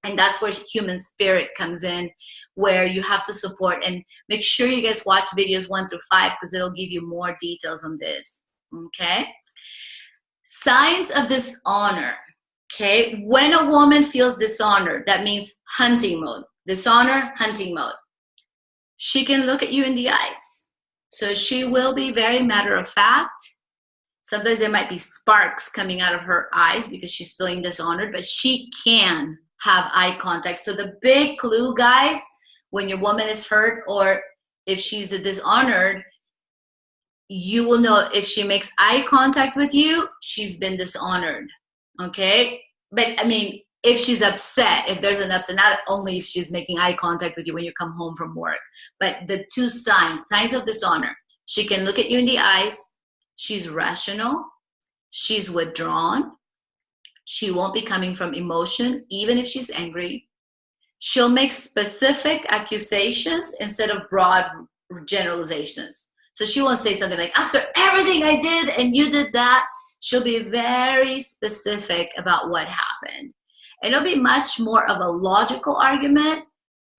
And that's where human spirit comes in, where you have to support. And make sure you guys watch videos 1 through 5 because it'll give you more details on this. Okay? Signs of dishonor. Okay? When a woman feels dishonored, that means hunting mode. Dishonor, hunting mode. She can look at you in the eyes. So she will be very matter of fact. Sometimes there might be sparks coming out of her eyes because she's feeling dishonored, but she can have eye contact. So the big clue, guys, when your woman is hurt or if she's dishonored, you will know if she makes eye contact with you, she's been dishonored. Okay? But I mean, if she's upset, if there's an upset, not only if she's making eye contact with you when you come home from work, but the two signs of dishonor. She can look at you in the eyes. She's rational. She's withdrawn. She won't be coming from emotion, even if she's angry. She'll make specific accusations instead of broad generalizations. So she won't say something like, after everything I did and you did that. She'll be very specific about what happened. And it'll be much more of a logical argument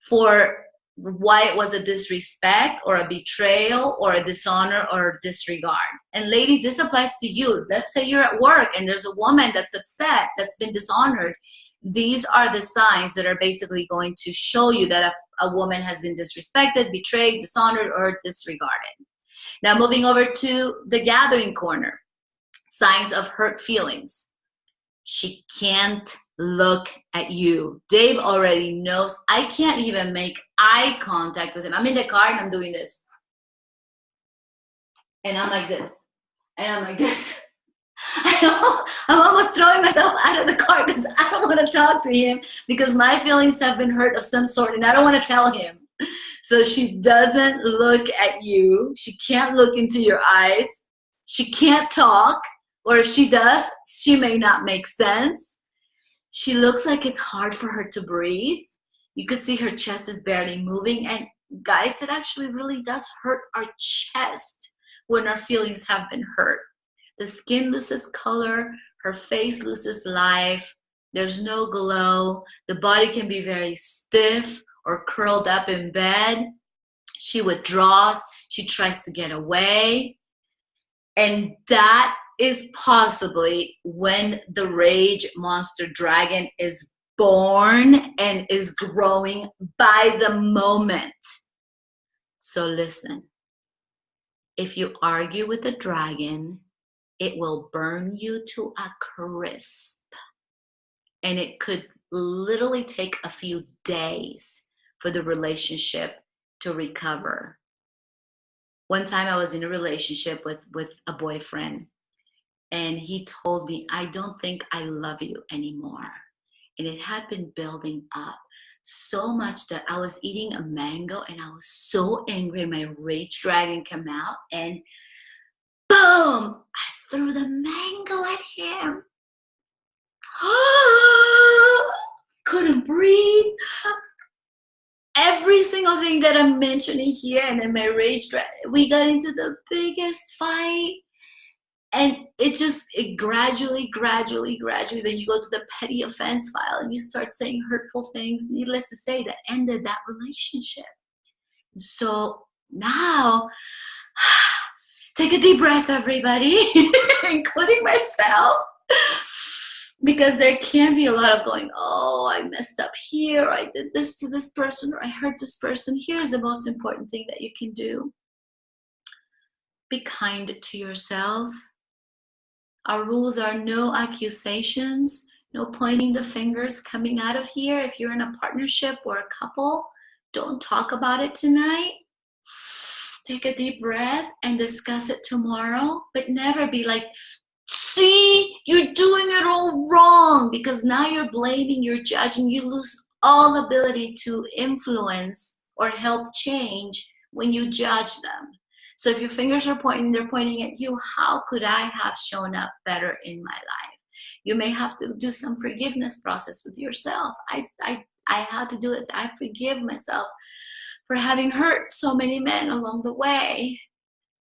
for why it was a disrespect or a betrayal or a dishonor or a disregard. And ladies, this applies to you. Let's say you're at work and there's a woman that's upset, that's been dishonored. These are the signs that are basically going to show you that a woman has been disrespected, betrayed, dishonored, or disregarded. Now moving over to the gathering corner. Signs of hurt feelings. She can't look at you. Dave already knows. I can't even make eye contact with him. I'm in the car and I'm doing this. And I'm like this. And I'm like this. I'm almost throwing myself out of the car because I don't want to talk to him because my feelings have been hurt of some sort and I don't want to tell him. So she doesn't look at you. She can't look into your eyes. She can't talk. Or if she does, she may not make sense. She looks like it's hard for her to breathe. You could see her chest is barely moving. And guys, it actually really does hurt our chest when our feelings have been hurt. The skin loses color. Her face loses life. There's no glow. The body can be very stiff or curled up in bed. She withdraws. She tries to get away. And that is possibly when the rage monster dragon is born and is growing by the moment. So listen, if you argue with the dragon, it will burn you to a crisp. And it could literally take a few days for the relationship to recover. One time I was in a relationship with a boyfriend. And he told me, I don't think I love you anymore. And it had been building up so much that I was eating a mango and I was so angry. My rage dragon came out and boom, I threw the mango at him. Couldn't breathe. Every single thing that I'm mentioning here and then my rage dragon, we got into the biggest fight. And it gradually, then you go to the petty offense file and you start saying hurtful things, needless to say, that ended that relationship. So now, take a deep breath, everybody, including myself, because there can be a lot of going, oh, I messed up here, I did this to this person, or I hurt this person. Here's the most important thing that you can do. Be kind to yourself. Our rules are no accusations, no pointing the fingers coming out of here. If you're in a partnership or a couple, don't talk about it tonight. Take a deep breath and discuss it tomorrow, but never be like, see, you're doing it all wrong, because now you're blaming, you're judging, you lose all ability to influence or help change when you judge them. So if your fingers are pointing, they're pointing at you, how could I have shown up better in my life? You may have to do some forgiveness process with yourself. I had to do it. I forgive myself for having hurt so many men along the way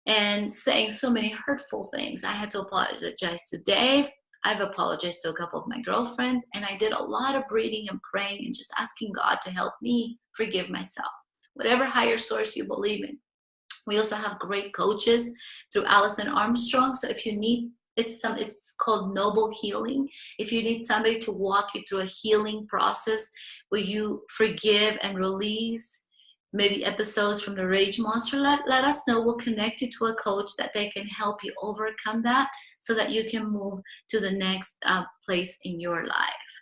and saying so many hurtful things. I had to apologize to Dave. I've apologized to a couple of my girlfriends, and I did a lot of breathing and praying and just asking God to help me forgive myself. Whatever higher source you believe in. We also have great coaches through Allison Armstrong. So if you need, it's called Noble Healing. If you need somebody to walk you through a healing process where you forgive and release maybe episodes from the rage monster, let us know. We'll connect you to a coach that they can help you overcome that so that you can move to the next place in your life.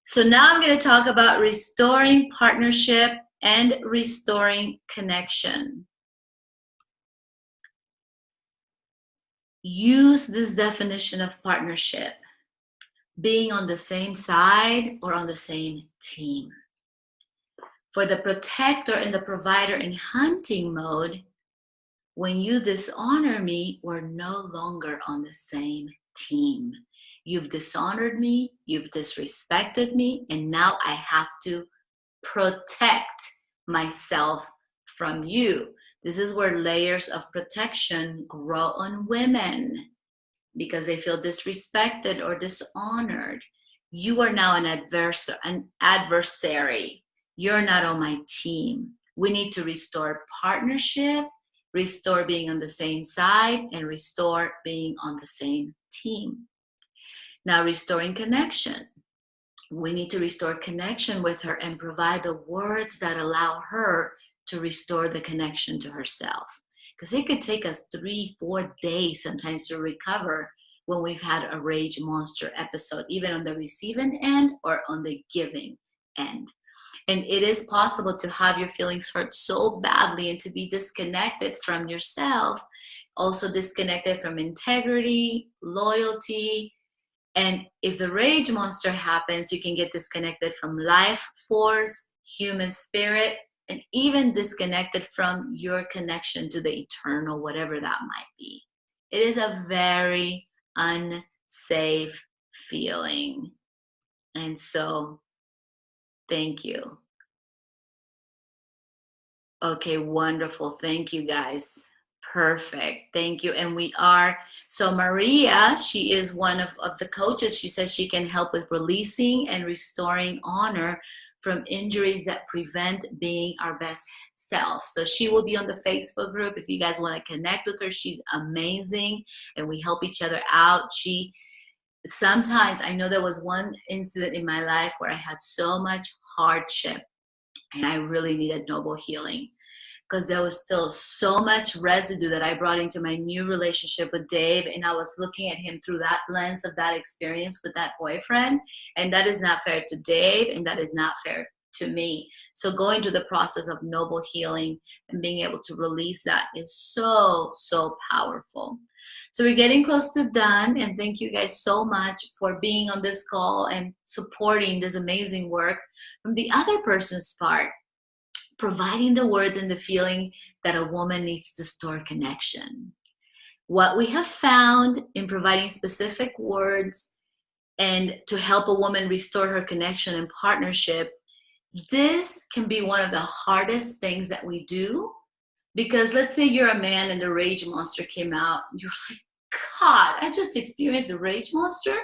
So now I'm going to talk about restoring partnership and restoring connection. Use this definition of partnership: being on the same side or on the same team. For the protector and the provider in hunting mode, when you dishonor me, we're no longer on the same team. You've dishonored me, you've disrespected me, and now I have to protect myself from you. This is where layers of protection grow on women because they feel disrespected or dishonored. You are now an adversary. You're not on my team. We need to restore partnership, restore being on the same side, and restore being on the same team. Now, restoring connection. We need to restore connection with her and provide the words that allow her to restore the connection to herself. Because it could take us 3-4 days sometimes to recover when we've had a rage monster episode, even on the receiving end or on the giving end. And it is possible to have your feelings hurt so badly and to be disconnected from yourself, also disconnected from integrity, loyalty. And if the rage monster happens, you can get disconnected from life force, human spirit, and even disconnected from your connection to the eternal, whatever that might be. It is a very unsafe feeling. And so, thank you. Okay, wonderful. Thank you, guys. Perfect. Thank you. And so Maria, she is one of the coaches. She says she can help with releasing and restoring honor from injuries that prevent being our best self. So she will be on the Facebook group. If you guys want to connect with her, she's amazing and we help each other out. Sometimes I know there was one incident in my life where I had so much hardship and I really needed noble healing, because there was still so much residue that I brought into my new relationship with Dave, and I was looking at him through that lens of that experience with that boyfriend, and that is not fair to Dave, and that is not fair to me. So going through the process of noble healing and being able to release that is so, so powerful. So we're getting close to done, and thank you guys so much for being on this call and supporting this amazing work from the other person's part. Providing the words and the feeling that a woman needs to store connection. What we have found in providing specific words and to help a woman restore her connection and partnership, this can be one of the hardest things that we do. Because let's say you're a man and the rage monster came out. You're like, God, I just experienced the rage monster.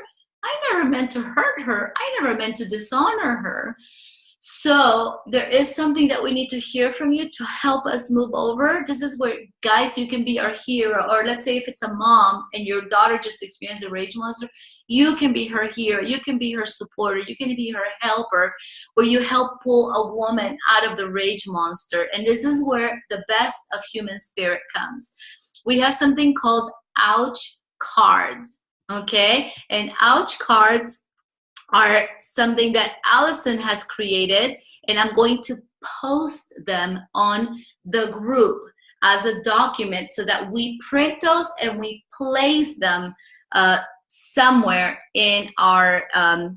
I never meant to hurt her. I never meant to dishonor her. So there is something that we need to hear from you to help us move over. This is where, guys, you can be our hero. Or let's say if it's a mom and your daughter just experienced a rage monster, you can be her hero. You can be her supporter. You can be her helper, where you help pull a woman out of the rage monster. And this is where the best of human spirit comes. We have something called ouch cards, okay? And ouch cards are something that Allison has created, and I'm going to post them on the group as a document so that we print those and we place them somewhere in our I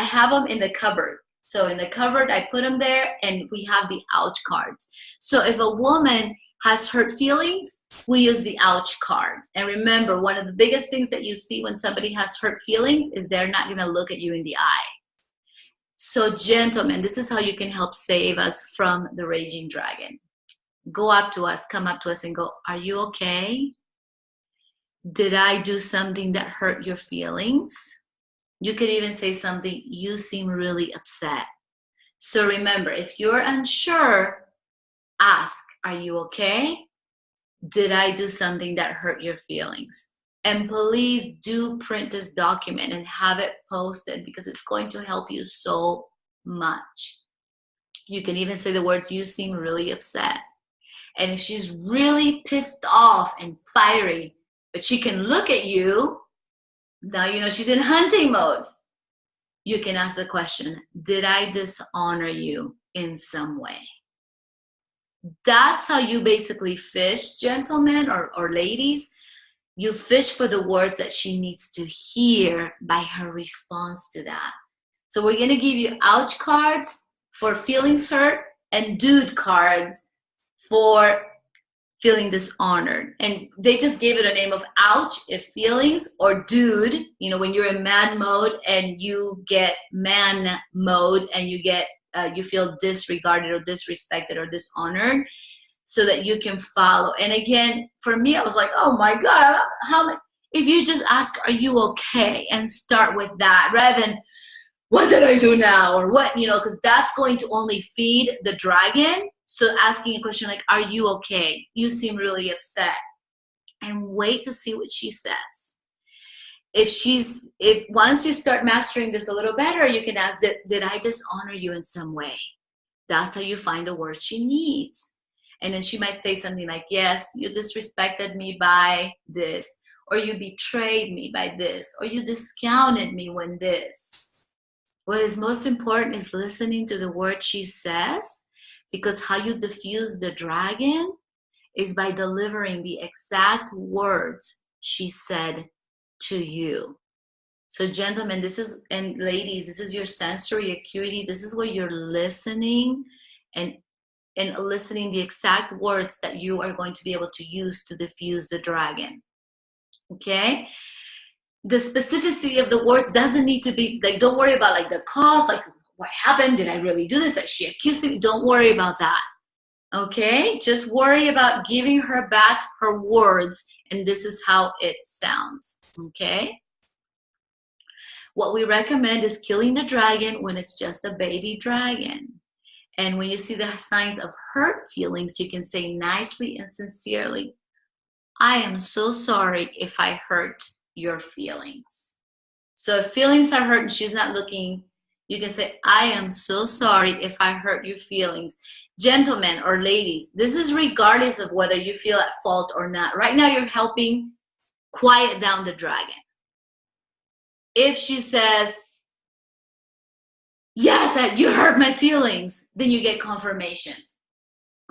have them in the cupboard. So in the cupboard, I put them there, and we have the ouch cards. So if a woman has hurt feelings, we use the ouch card. And remember, one of the biggest things that you see when somebody has hurt feelings is they're not going to look at you in the eye. So gentlemen, this is how you can help save us from the raging dragon. Go up to us, come up to us and go, are you okay? Did I do something that hurt your feelings? You could even say something, you seem really upset. So remember, if you're unsure, ask, are you okay? Did I do something that hurt your feelings? And please do print this document and have it posted, because it's going to help you so much. You can even say the words, you seem really upset. And if she's really pissed off and fiery, but she can look at you, now you know she's in hunting mode. You can ask the question, did I dishonor you in some way? That's how you basically fish, gentlemen or ladies. You fish for the words that she needs to hear by her response to that. So we're going to give you ouch cards for feelings hurt and dude cards for feeling dishonored. And they just gave it a name of ouch if feelings, or dude, you know, when you're in man mode and you get man mode and you get you feel disregarded or disrespected or dishonored, so that you can follow. And again, for me, I was like, oh my God, if you just ask, are you okay? And start with that rather than, what did I do now? Or what, you know, because that's going to only feed the dragon. So asking a question like, are you okay? You seem really upset. And wait to see what she says. If once you start mastering this a little better, you can ask, did I dishonor you in some way? That's how you find the word she needs. And then she might say something like, yes, you disrespected me by this, or you betrayed me by this, or you discounted me when this. What is most important is listening to the word she says, because how you diffuse the dragon is by delivering the exact words she said to you. So gentlemen, and ladies, this is your sensory acuity. This is where you're listening and listening the exact words that you are going to be able to use to diffuse the dragon. Okay? The specificity of the words doesn't need to be, like, don't worry about like the cause, like what happened, did I really do this, like she accused me, don't worry about that. Okay? Just worry about giving her back her words, and this is how it sounds. Okay? What we recommend is killing the dragon when it's just a baby dragon. And when you see the signs of hurt feelings, you can say nicely and sincerely, I am so sorry if I hurt your feelings. So if feelings are hurt and she's not looking, you can say, I am so sorry if I hurt your feelings. Gentlemen or ladies, this is regardless of whether you feel at fault or not. Right now you're helping quiet down the dragon. If she says, yes, you hurt my feelings, then you get confirmation.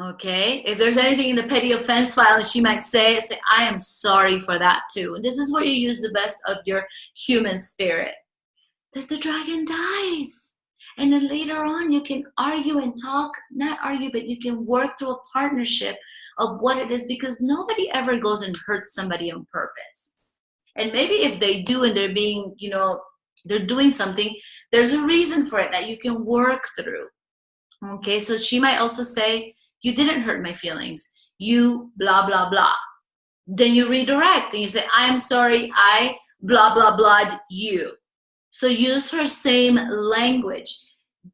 Okay? If there's anything in the petty offense file, and she might say, I am sorry for that too. And this is where you use the best of your human spirit. That the dragon dies. And then later on, you can argue and talk, not argue, but you can work through a partnership of what it is, because nobody ever goes and hurts somebody on purpose. And maybe if they do and they're being, you know, they're doing something, there's a reason for it that you can work through. Okay, so she might also say, you didn't hurt my feelings. You blah, blah, blah. Then you redirect and you say, I'm sorry, I blah, blah, blah, you. So use her same language.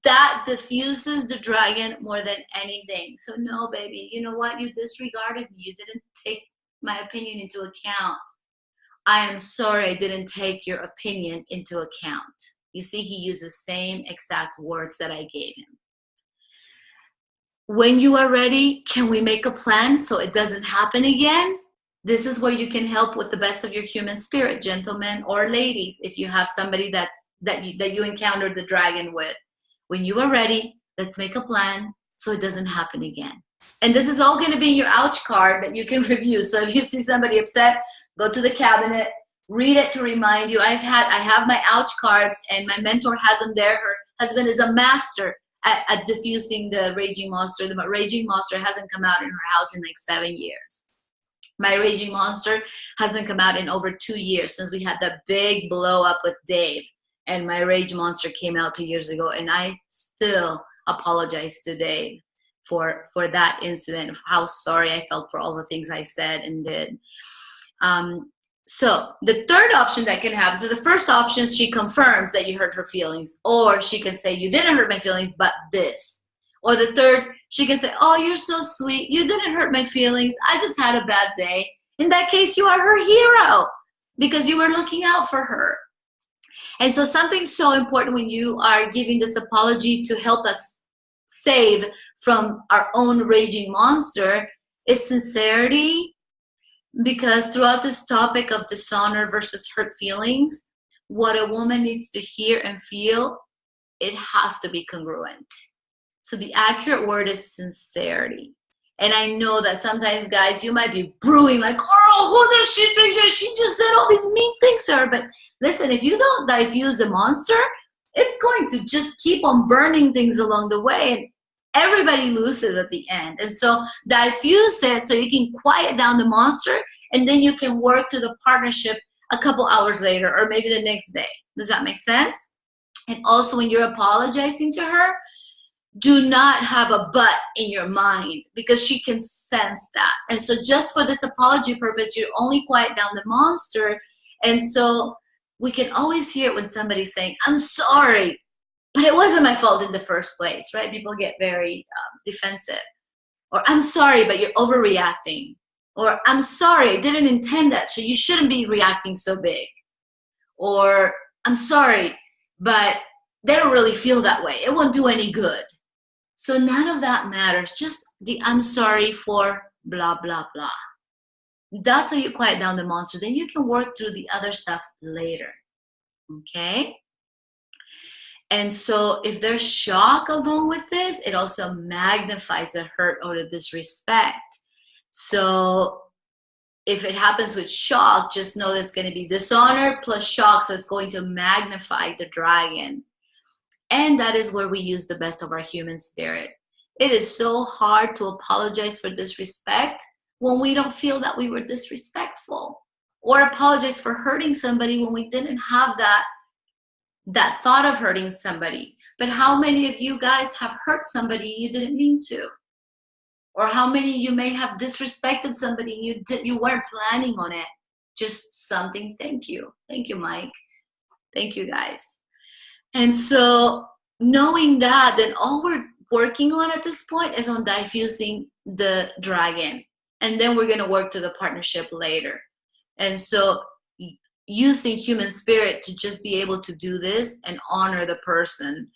That diffuses the dragon more than anything. So no, baby, you know what? You disregarded me. You didn't take my opinion into account. I am sorry I didn't take your opinion into account. You see, he used the same exact words that I gave him. When you are ready, can we make a plan so it doesn't happen again? This is where you can help with the best of your human spirit, gentlemen or ladies, if you have somebody that you encountered the dragon with. When you are ready, let's make a plan so it doesn't happen again. And this is all going to be in your ouch card that you can review. So if you see somebody upset, go to the cabinet, read it to remind you. I have my ouch cards, and my mentor has them there. Her husband is a master at diffusing the raging monster. The raging monster hasn't come out in her house in like 7 years. My raging monster hasn't come out in over 2 years since we had that big blow up with Dave. And my rage monster came out 2 years ago, and I still apologize to Dave for that incident, of how sorry I felt for all the things I said and did. So the third option that can happen, so the first option is she confirms that you hurt her feelings, or she can say, you didn't hurt my feelings, but this. Or the third, she can say, oh, you're so sweet, you didn't hurt my feelings, I just had a bad day. In that case, you are her hero because you were looking out for her. And so something so important when you are giving this apology to help us save from our own raging monster is sincerity. Because throughout this topic of dishonor versus hurt feelings, what a woman needs to hear and feel, it has to be congruent. So the accurate word is sincerity. And I know that sometimes, guys, you might be brewing like, oh, who does she think she just said all these mean things to her? But listen, if you don't diffuse the monster, it's going to just keep on burning things along the way. And everybody loses at the end. And so diffuse it so you can quiet down the monster, and then you can work to the partnership a couple hours later or maybe the next day. Does that make sense? And also when you're apologizing to her, do not have a but in your mind, because she can sense that. And so just for this apology purpose, you only quiet down the monster. And so we can always hear it when somebody's saying, I'm sorry, but it wasn't my fault in the first place, right? People get very defensive. Or I'm sorry, but you're overreacting. Or I'm sorry, I didn't intend that, so you shouldn't be reacting so big. Or I'm sorry, but they don't really feel that way. It won't do any good. So none of that matters. Just the I'm sorry for blah, blah, blah. That's how you quiet down the monster. Then you can work through the other stuff later. Okay? And so if there's shock along with this, it also magnifies the hurt or the disrespect. So if it happens with shock, just know that it's going to be dishonor plus shock. So it's going to magnify the dragon. And that is where we use the best of our human spirit. It is so hard to apologize for disrespect when we don't feel that we were disrespectful, or apologize for hurting somebody when we didn't have that thought of hurting somebody. But how many of you guys have hurt somebody you didn't mean to? Or how many of you may have disrespected somebody you weren't planning on it? Just something. Thank you, Mike. Thank you, guys. And so knowing that, then all we're working on at this point is on diffusing the dragon. And then we're going to work to the partnership later. And so using human spirit to just be able to do this and honor the person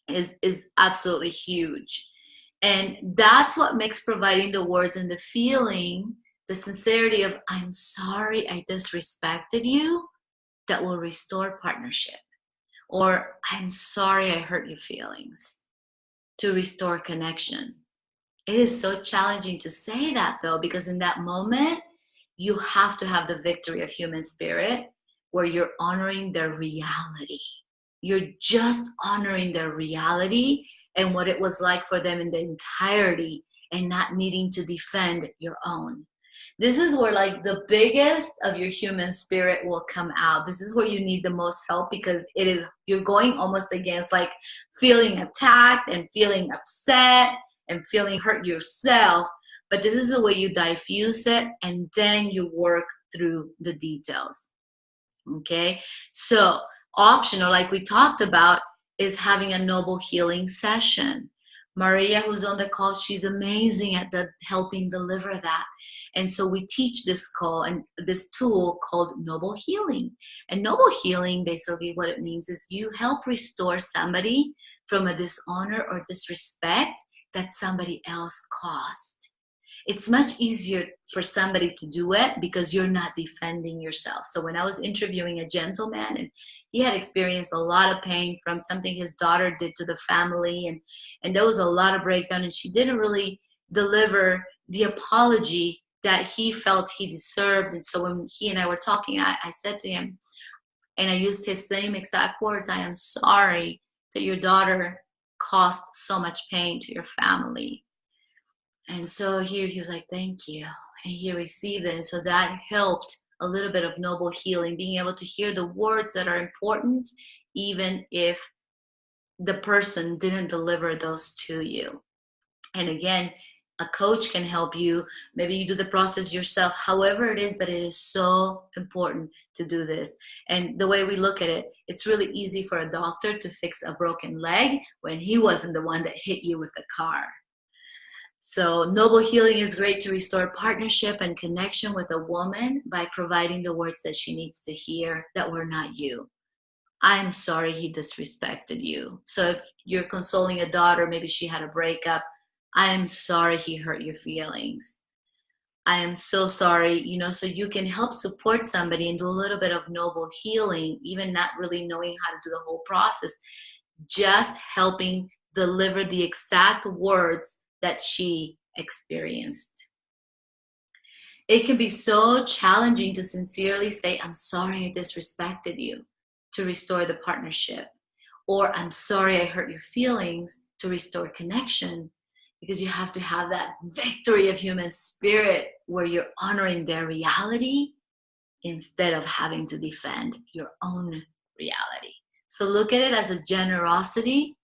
is absolutely huge. And that's what makes providing the words and the feeling, the sincerity of I'm sorry I disrespected you, that will restore partnership. Or I'm sorry I hurt your feelings, to restore connection. It is so challenging to say that, though, because in that moment, you have to have the victory of human spirit where you're honoring their reality. You're just honoring their reality and what it was like for them in the entirety, and not needing to defend your own. This is where like the biggest of your human spirit will come out. This is where you need the most help, because you're going almost against like feeling attacked and feeling upset and feeling hurt yourself. But this is the way you diffuse it, and then you work through the details. Okay, so optional, like we talked about, is having a noble healing session. Maria, who's on the call, she's amazing at helping deliver that. And so we teach this tool called noble healing. And noble healing, basically what it means is you help restore somebody from a dishonor or disrespect that somebody else caused. It's much easier for somebody to do it because you're not defending yourself. So when I was interviewing a gentleman, and he had experienced a lot of pain from something his daughter did to the family, and there was a lot of breakdown, and she didn't really deliver the apology that he felt he deserved. And so when he and I were talking, I said to him, And I used his same exact words. I am sorry that your daughter caused so much pain to your family. And so here he was like, thank you. And he received it. And so that helped a little bit of noble healing, being able to hear the words that are important, even if the person didn't deliver those to you. And again, a coach can help you. Maybe you do the process yourself, however it is, but it is so important to do this. And the way we look at it, it's really easy for a doctor to fix a broken leg when he wasn't the one that hit you with the car. So noble healing is great to restore partnership and connection with a woman by providing the words that she needs to hear that were not you. I'm sorry he disrespected you. So if you're consoling a daughter, maybe she had a breakup, I'm sorry he hurt your feelings. I am so sorry, so you can help support somebody and do a little bit of noble healing, even not really knowing how to do the whole process, just helping deliver the exact words that she experienced. It can be so challenging to sincerely say, I'm sorry I disrespected you, to restore the partnership. Or I'm sorry I hurt your feelings, to restore connection, because you have to have that victory of human spirit where you're honoring their reality instead of having to defend your own reality. So look at it as a generosity,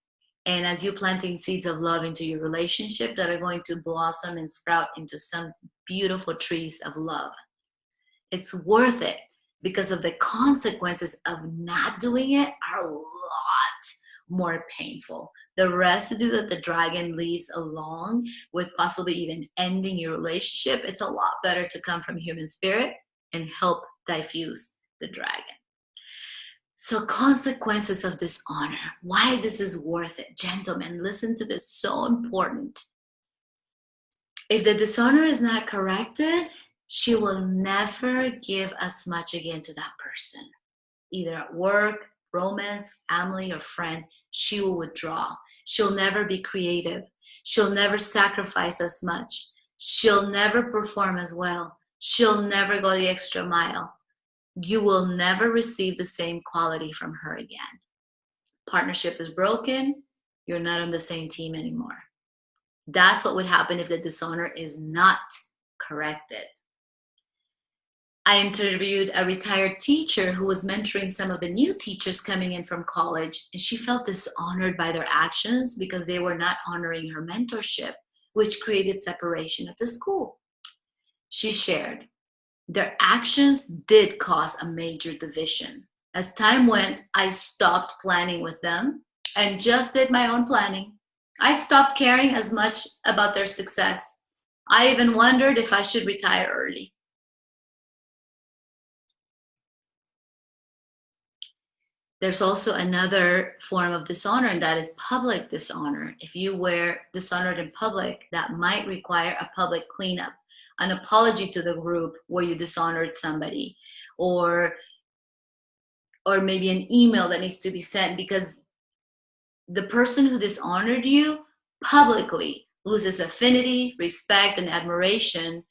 and as you planting seeds of love into your relationship that are going to blossom and sprout into some beautiful trees of love. It's worth it because of the consequences of not doing it are a lot more painful. The residue that the dragon leaves along with possibly even ending your relationship, it's a lot better to come from human spirit and help diffuse the dragon. So consequences of dishonor, why this is worth it. Gentlemen, listen to this, so important. If the dishonor is not corrected, she will never give as much again to that person, either at work, romance, family, or friend. She will withdraw. She'll never be creative. She'll never sacrifice as much. She'll never perform as well. She'll never go the extra mile. You will never receive the same quality from her again. Partnership is broken. You're not on the same team anymore. That's what would happen if the dishonor is not corrected. I interviewed a retired teacher who was mentoring some of the new teachers coming in from college, and she felt dishonored by their actions because they were not honoring her mentorship, which created separation at the school. She shared, their actions did cause a major division. As time went, I stopped planning with them and just did my own planning. I stopped caring as much about their success. I even wondered if I should retire early. There's also another form of dishonor, and that is public dishonor. If you were dishonored in public, that might require a public cleanup, an apology to the group where you dishonored somebody, or maybe an email that needs to be sent, because the person who dishonored you publicly loses affinity, respect, and admiration,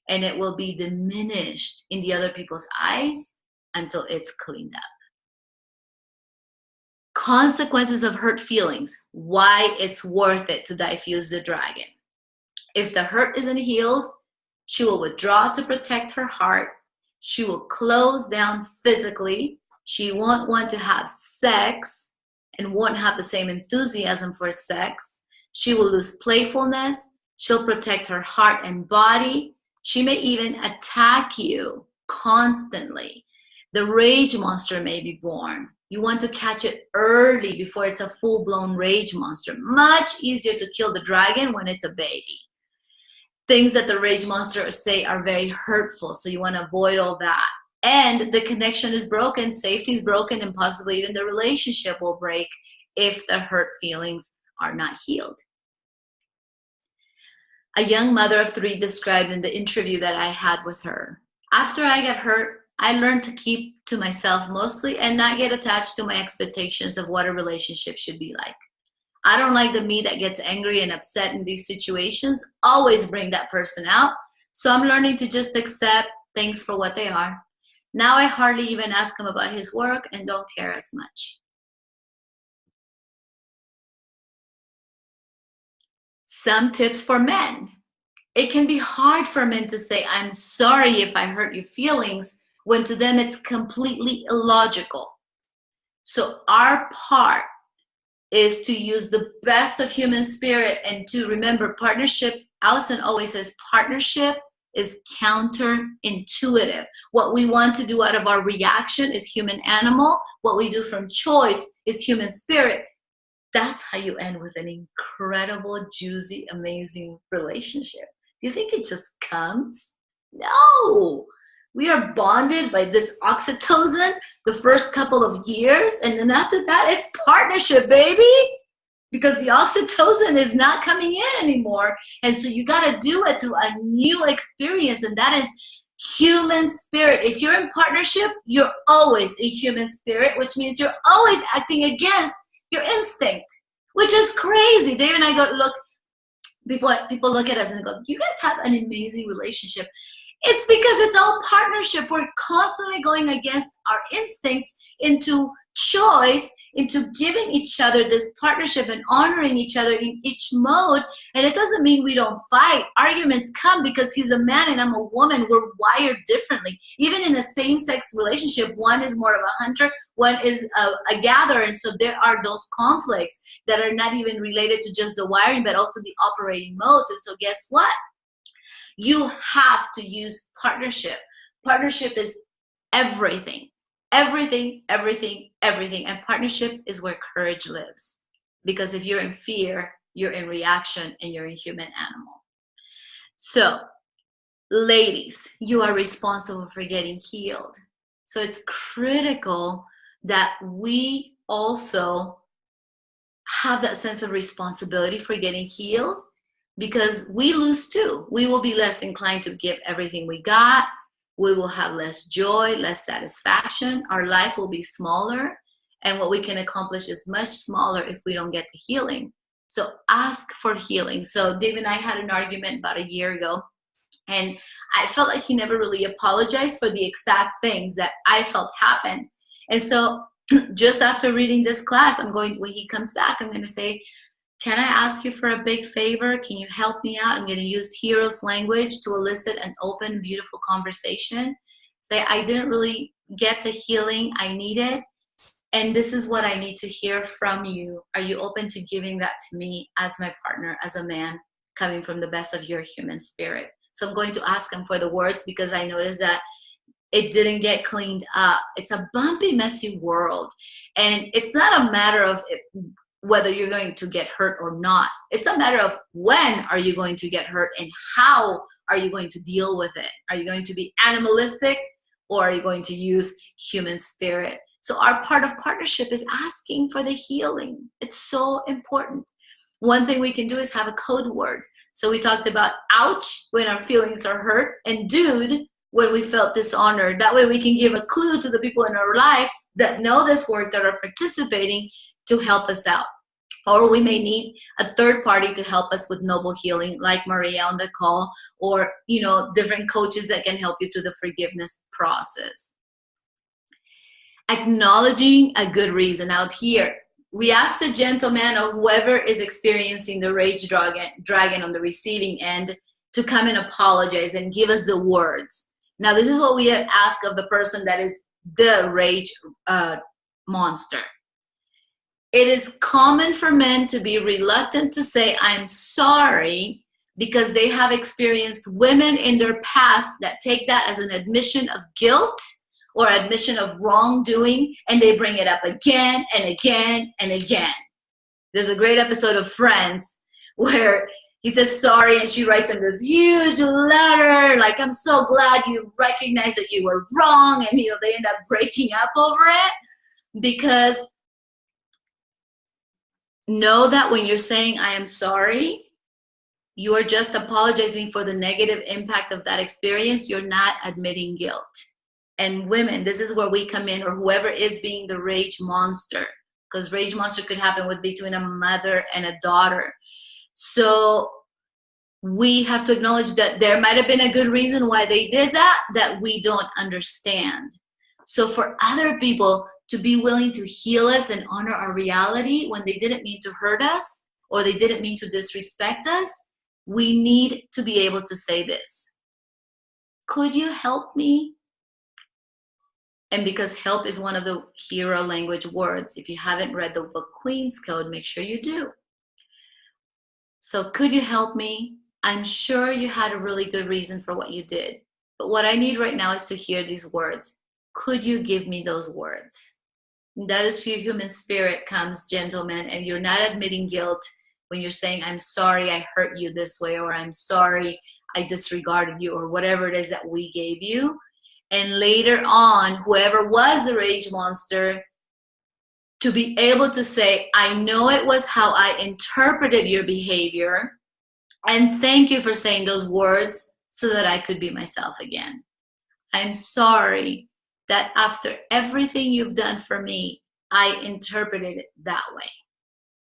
and it will be diminished in the other people's eyes until it's cleaned up. Consequences of hurt feelings, why it's worth it to diffuse the dragon. If the hurt isn't healed, she will withdraw to protect her heart. She will close down physically. She won't want to have sex and won't have the same enthusiasm for sex. She will lose playfulness. She'll protect her heart and body. She may even attack you constantly. The rage monster may be born. You want to catch it early before it's a full-blown rage monster. Much easier to kill the dragon when it's a baby. Things that the rage monster say are very hurtful, so you want to avoid all that. And the connection is broken, safety is broken, and possibly even the relationship will break if the hurt feelings are not healed. A young mother of 3 described in the interview that I had with her, after I got hurt, I learned to keep to myself mostly and not get attached to my expectations of what a relationship should be like. I don't like the me that gets angry and upset in these situations. Always bring that person out. So I'm learning to just accept things for what they are. Now I hardly even ask him about his work and don't care as much. Some tips for men. It can be hard for men to say, I'm sorry if I hurt your feelings, when to them it's completely illogical. So our part is to use the best of human spirit and to remember partnership. Allison always says partnership is counterintuitive. What we want to do out of our reaction is human animal. What we do from choice is human spirit. That's how you end with an incredible, juicy, amazing relationship. Do you think it just comes? No. We are bonded by this oxytocin the first couple of years, and then after that, it's partnership, baby. Because the oxytocin is not coming in anymore. And so you got to do it through a new experience, and that is human spirit. If you're in partnership, you're always in human spirit, which means you're always acting against your instinct, which is crazy. Dave and I go, look, people look at us and go, you guys have an amazing relationship. It's because it's all partnership. We're constantly going against our instincts into choice, into giving each other this partnership and honoring each other in each mode. And it doesn't mean we don't fight. Arguments come because he's a man and I'm a woman. We're wired differently. Even in a same-sex relationship, one is more of a hunter, one is a gatherer. And so there are those conflicts that are not even related to just the wiring, but also the operating modes. And so guess what? You have to use partnership. Partnership is everything. Everything, everything, everything. And partnership is where courage lives. Because if you're in fear, you're in reaction and you're a human animal. So, ladies, you are responsible for getting healed. So it's critical that we also have that sense of responsibility for getting healed, because we lose too. We will be less inclined to give everything we got. We will have less joy, less satisfaction. Our life will be smaller, and what we can accomplish is much smaller if we don't get to healing. So ask for healing. So Dave and I had an argument about a year ago, and I felt like he never really apologized for the exact things that I felt happened. And so just after reading this class, when he comes back, I'm going to say, can I ask you for a big favor? Can you help me out? I'm going to use hero's language to elicit an open, beautiful conversation. Say, I didn't really get the healing I needed, and this is what I need to hear from you. Are you open to giving that to me as my partner, as a man, coming from the best of your human spirit? So I'm going to ask him for the words, because I noticed that it didn't get cleaned up. It's a bumpy, messy world. And it's not a matter of whether you're going to get hurt or not. It's a matter of when are you going to get hurt and how are you going to deal with it. Are you going to be animalistic, or are you going to use human spirit? So our part of partnership is asking for the healing. It's so important. One thing we can do is have a code word. So we talked about ouch when our feelings are hurt, and dude when we felt dishonored. That way we can give a clue to the people in our life that know this work, that are participating, to help us out. Or we may need a third party to help us with noble healing, like Maria on the call, or different coaches that can help you through the forgiveness process. Acknowledging a good reason. Out here, we ask the gentleman or whoever is experiencing the rage dragon on the receiving end to come and apologize and give us the words. Now, this is what we ask of the person that is the rage monster. It is common for men to be reluctant to say, I'm sorry, because they have experienced women in their past that take that as an admission of guilt or admission of wrongdoing, and they bring it up again and again and again. There's a great episode of Friends where he says sorry, and she writes him this huge letter, like, I'm so glad you recognize that you were wrong, and they end up breaking up over it. Because know that when you're saying I am sorry, you are just apologizing for the negative impact of that experience. You're not admitting guilt. And women, this is where we come in, or whoever is being the rage monster, because rage monster could happen between a mother and a daughter. So we have to acknowledge that there might have been a good reason why they did that we don't understand. So for other people to be willing to heal us and honor our reality when they didn't mean to hurt us or they didn't mean to disrespect us, we need to be able to say this. Could you help me? And because help is one of the hero language words, if you haven't read the book Queen's Code, make sure you do. So could you help me? I'm sure you had a really good reason for what you did. But what I need right now is to hear these words. Could you give me those words? And that is where human spirit comes, gentlemen, and you're not admitting guilt when you're saying, I'm sorry I hurt you this way, or I'm sorry I disregarded you, or whatever it is that we gave you. And later on, whoever was the rage monster, to be able to say, I know it was how I interpreted your behavior, and thank you for saying those words so that I could be myself again. I'm sorry that after everything you've done for me, I interpreted it that way.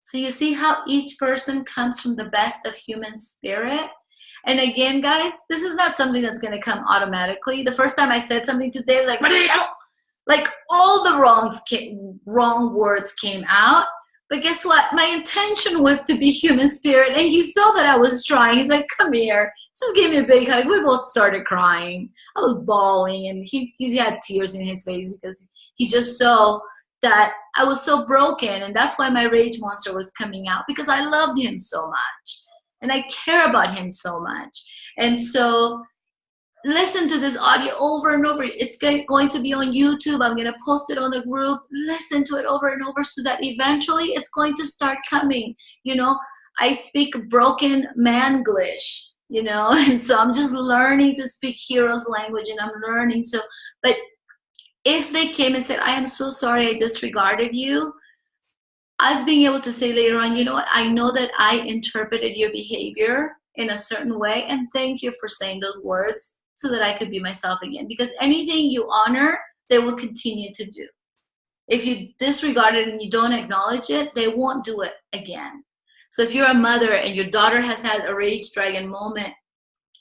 So you see how each person comes from the best of human spirit? And again, guys, this is not something that's going to come automatically. The first time I said something to Dave, like all the wrong words came out. But guess what? My intention was to be human spirit, and he saw that I was trying. He's like, come here, just give me a big hug. We both started crying. I was bawling, and he had tears in his face because he just saw that I was so broken, and that's why my rage monster was coming out, because I loved him so much, and I care about him so much. And so listen to this audio over and over. It's going to be on YouTube. I'm going to post it on the group. Listen to it over and over so that eventually it's going to start coming. You know, I speak broken Manglish, you know, and so I'm just learning to speak heroes language, and I'm learning. So, but if they came and said, I am so sorry I disregarded you, us being able to say later on, you know what, I know that I interpreted your behavior in a certain way, and thank you for saying those words so that I could be myself again. Because anything you honor, they will continue to do. If you disregard it and you don't acknowledge it, they won't do it again. So if you're a mother and your daughter has had a rage dragon moment,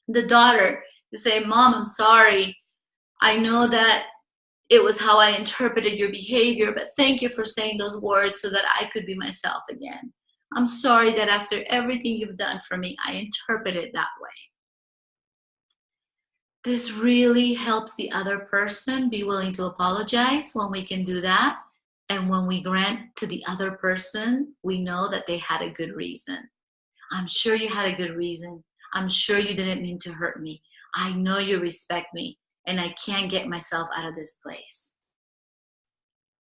the daughter, you say, Mom, I'm sorry. I know that it was how I interpreted your behavior, but thank you for saying those words so that I could be myself again. I'm sorry that after everything you've done for me, I interpreted it that way. This really helps the other person be willing to apologize when we can do that. And when we grant to the other person, we know that they had a good reason. I'm sure you had a good reason. I'm sure you didn't mean to hurt me. I know you respect me, and I can't get myself out of this place.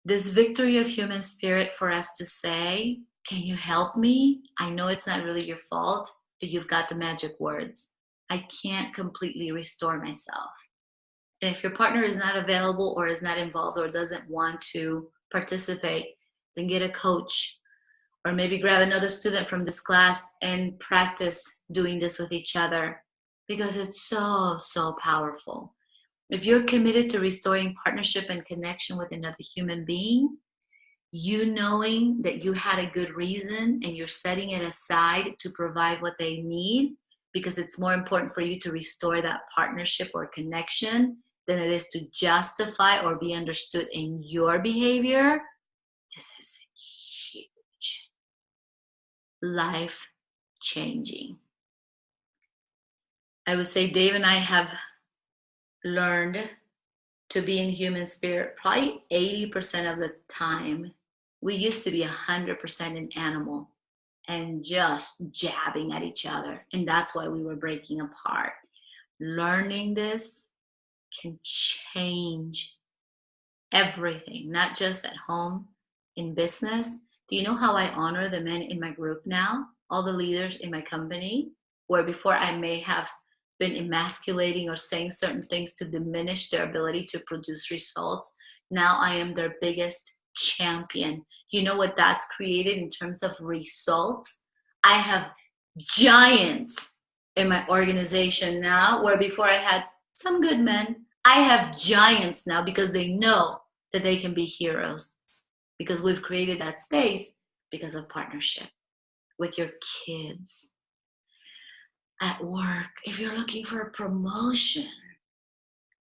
This victory of human spirit for us to say, can you help me? I know it's not really your fault, but you've got the magic words. I can't completely restore myself. And if your partner is not available or is not involved or doesn't want to participate, then get a coach, or maybe grab another student from this class and practice doing this with each other, because it's so, so powerful. If you're committed to restoring partnership and connection with another human being, you knowing that you had a good reason and you're setting it aside to provide what they need, because it's more important for you to restore that partnership or connection than it is to justify or be understood in your behavior. This is huge. Life-changing. I would say Dave and I have learned to be in human spirit probably 80% of the time. We used to be 100% in animal and just jabbing at each other. And that's why we were breaking apart. Learning this can change everything, not just at home, in business. Do you know how I honor the men in my group now? All the leaders in my company, where before I may have been emasculating or saying certain things to diminish their ability to produce results. Now I am their biggest champion. You know what that's created in terms of results? I have giants in my organization now, where before I had some good men. I have giants now because they know that they can be heroes, because we've created that space because of partnership with your kids. At work, if you're looking for a promotion,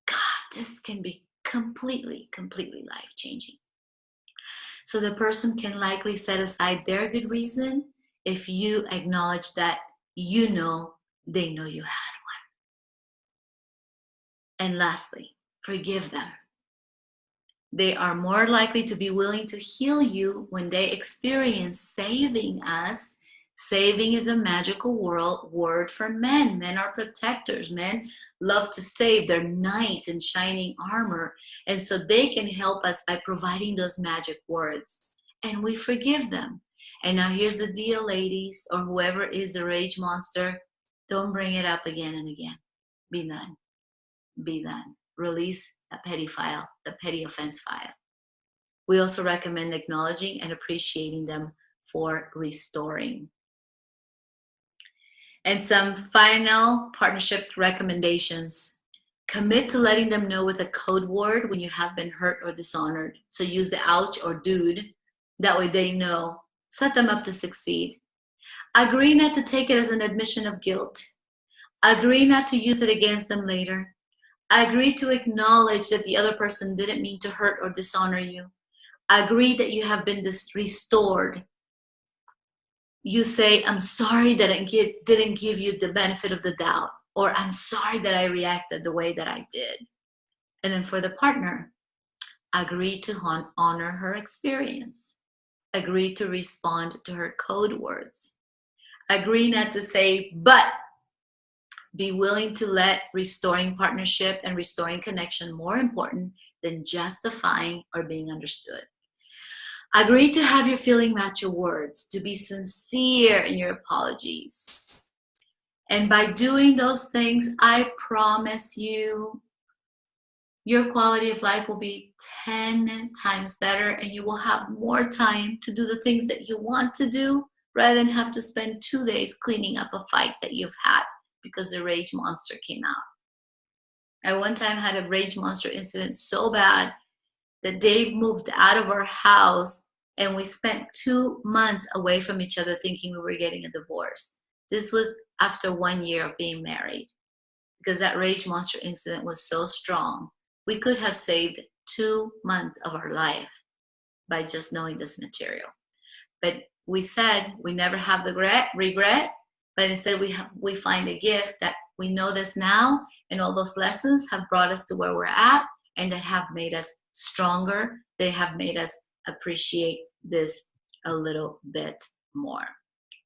God, this can be completely, completely life-changing. So the person can likely set aside their good reason if you acknowledge that you know they know you had one. And lastly, forgive them. They are more likely to be willing to heal you when they experience saving us. Saving is a magical word for men. Men are protectors. Men love to save. They're knights in shining armor. And so they can help us by providing those magic words. And we forgive them. And now here's the deal, ladies, or whoever is the rage monster. Don't bring it up again and again. Be done. Be done. Release the petty file, the petty offense file. We also recommend acknowledging and appreciating them for restoring. And some final partnership recommendations. Commit to letting them know with a code word when you have been hurt or dishonored. So use the ouch or dude. That way they know. Set them up to succeed. Agree not to take it as an admission of guilt. Agree not to use it against them later. Agree to acknowledge that the other person didn't mean to hurt or dishonor you. Agree that you have been restored. You say, I'm sorry that I didn't give you the benefit of the doubt, or I'm sorry that I reacted the way that I did. And then for the partner, agree to honor her experience. Agree to respond to her code words. Agree not to say, but. Be willing to let restoring partnership and restoring connection more important than justifying or being understood. Agree to have your feeling match your words, to be sincere in your apologies. And by doing those things, I promise you, your quality of life will be 10 times better, and you will have more time to do the things that you want to do rather than have to spend 2 days cleaning up a fight that you've had because the rage monster came out. I one time had a rage monster incident so bad that Dave moved out of our house and we spent 2 months away from each other thinking we were getting a divorce. This was after 1 year of being married because that rage monster incident was so strong. We could have saved 2 months of our life by just knowing this material. But we said we never have the regret, but instead we find a gift that we know this now, and all those lessons have brought us to where we're at, and that have made us stronger. They have made us appreciate this a little bit more.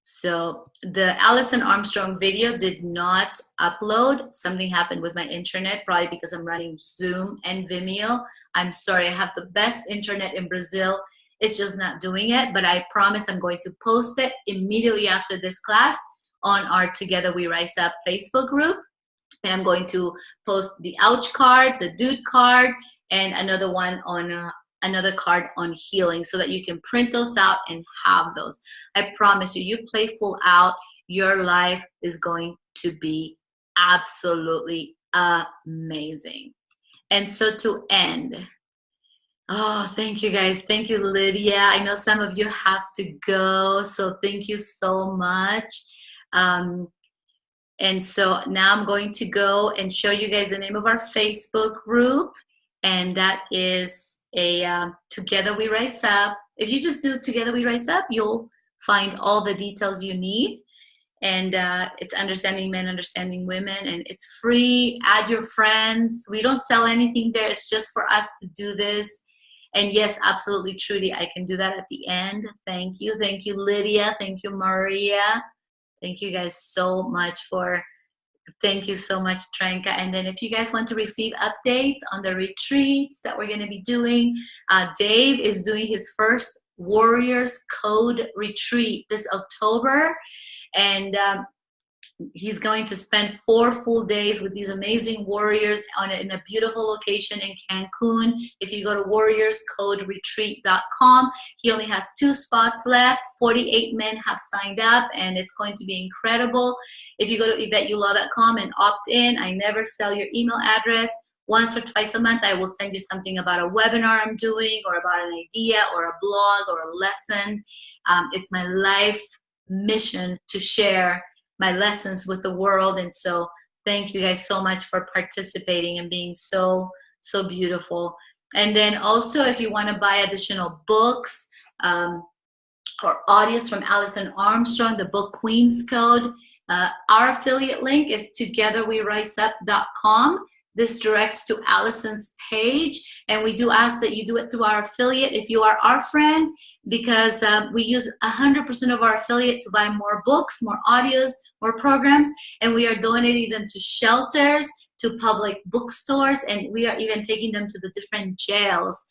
So the Alison Armstrong video did not upload. Something happened with my internet, probably because I'm running Zoom and Vimeo. I'm sorry, I have the best internet in Brazil. It's just not doing it, but I promise I'm going to post it immediately after this class on our Together We Rise Up Facebook group. And I'm going to post the ouch card, the dude card, and another one on another card on healing so that you can print those out and have those. I promise you, you play full out, your life is going to be absolutely amazing. And so to end, oh, thank you guys. Thank you, Lydia. I know some of you have to go, so thank you so much. And so now I'm going to go and show you guys the name of our Facebook group, and that is Together We Rise Up. If you just do Together We Rise Up, you'll find all the details you need. And it's Understanding Men, Understanding Women, and it's free. Add your friends. We don't sell anything there. It's just for us to do this. And yes, absolutely, Trudy, I can do that at the end. Thank you. Thank you, Lydia. Thank you, Maria. Thank you guys so much thank you so much, Trenka. And then if you guys want to receive updates on the retreats that we're going to be doing, Dave is doing his first Warriors Code retreat this October. And he's going to spend 4 full days with these amazing warriors in a beautiful location in Cancun. If you go to warriorscoderetreat.com, he only has 2 spots left. 48 men have signed up, and it's going to be incredible. If you go to YvetteUlloa.com and opt in, I never sell your email address. Once or twice a month, I will send you something about a webinar I'm doing, or about an idea, or a blog, or a lesson. It's my life mission to share my lessons with the world. And so thank you guys so much for participating and being so So beautiful. And then also, if you want to buy additional books, or audios from Alison Armstrong, the book Queen's Code. Our affiliate link is togetherweriseup.com. This directs to Alison's page, and we do ask that you do it through our affiliate if you are our friend, because we use 100% of our affiliate to buy more books, more audios, more programs, and we are donating them to shelters, to public bookstores, and we are even taking them to the different jails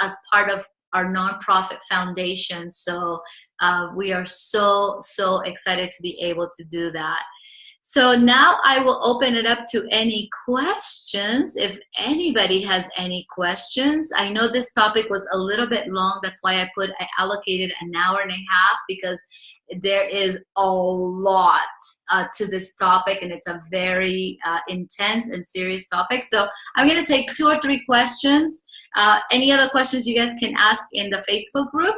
as part of our nonprofit foundation. So we are so excited to be able to do that. So now I will open it up to any questions. If anybody has any questions, I know this topic was a little bit long. That's why I allocated an hour and a half, because there is a lot to this topic, and it's a very intense and serious topic. So I'm going to take 2 or 3 questions. Any other questions you guys can ask in the Facebook group,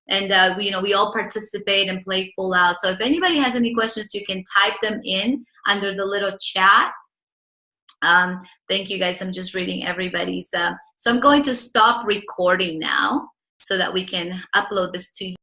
and we all participate and play full out. So if anybody has any questions, you can type them in under the little chat. Thank you guys. I'm just reading everybody's. So I'm going to stop recording now so that we can upload this to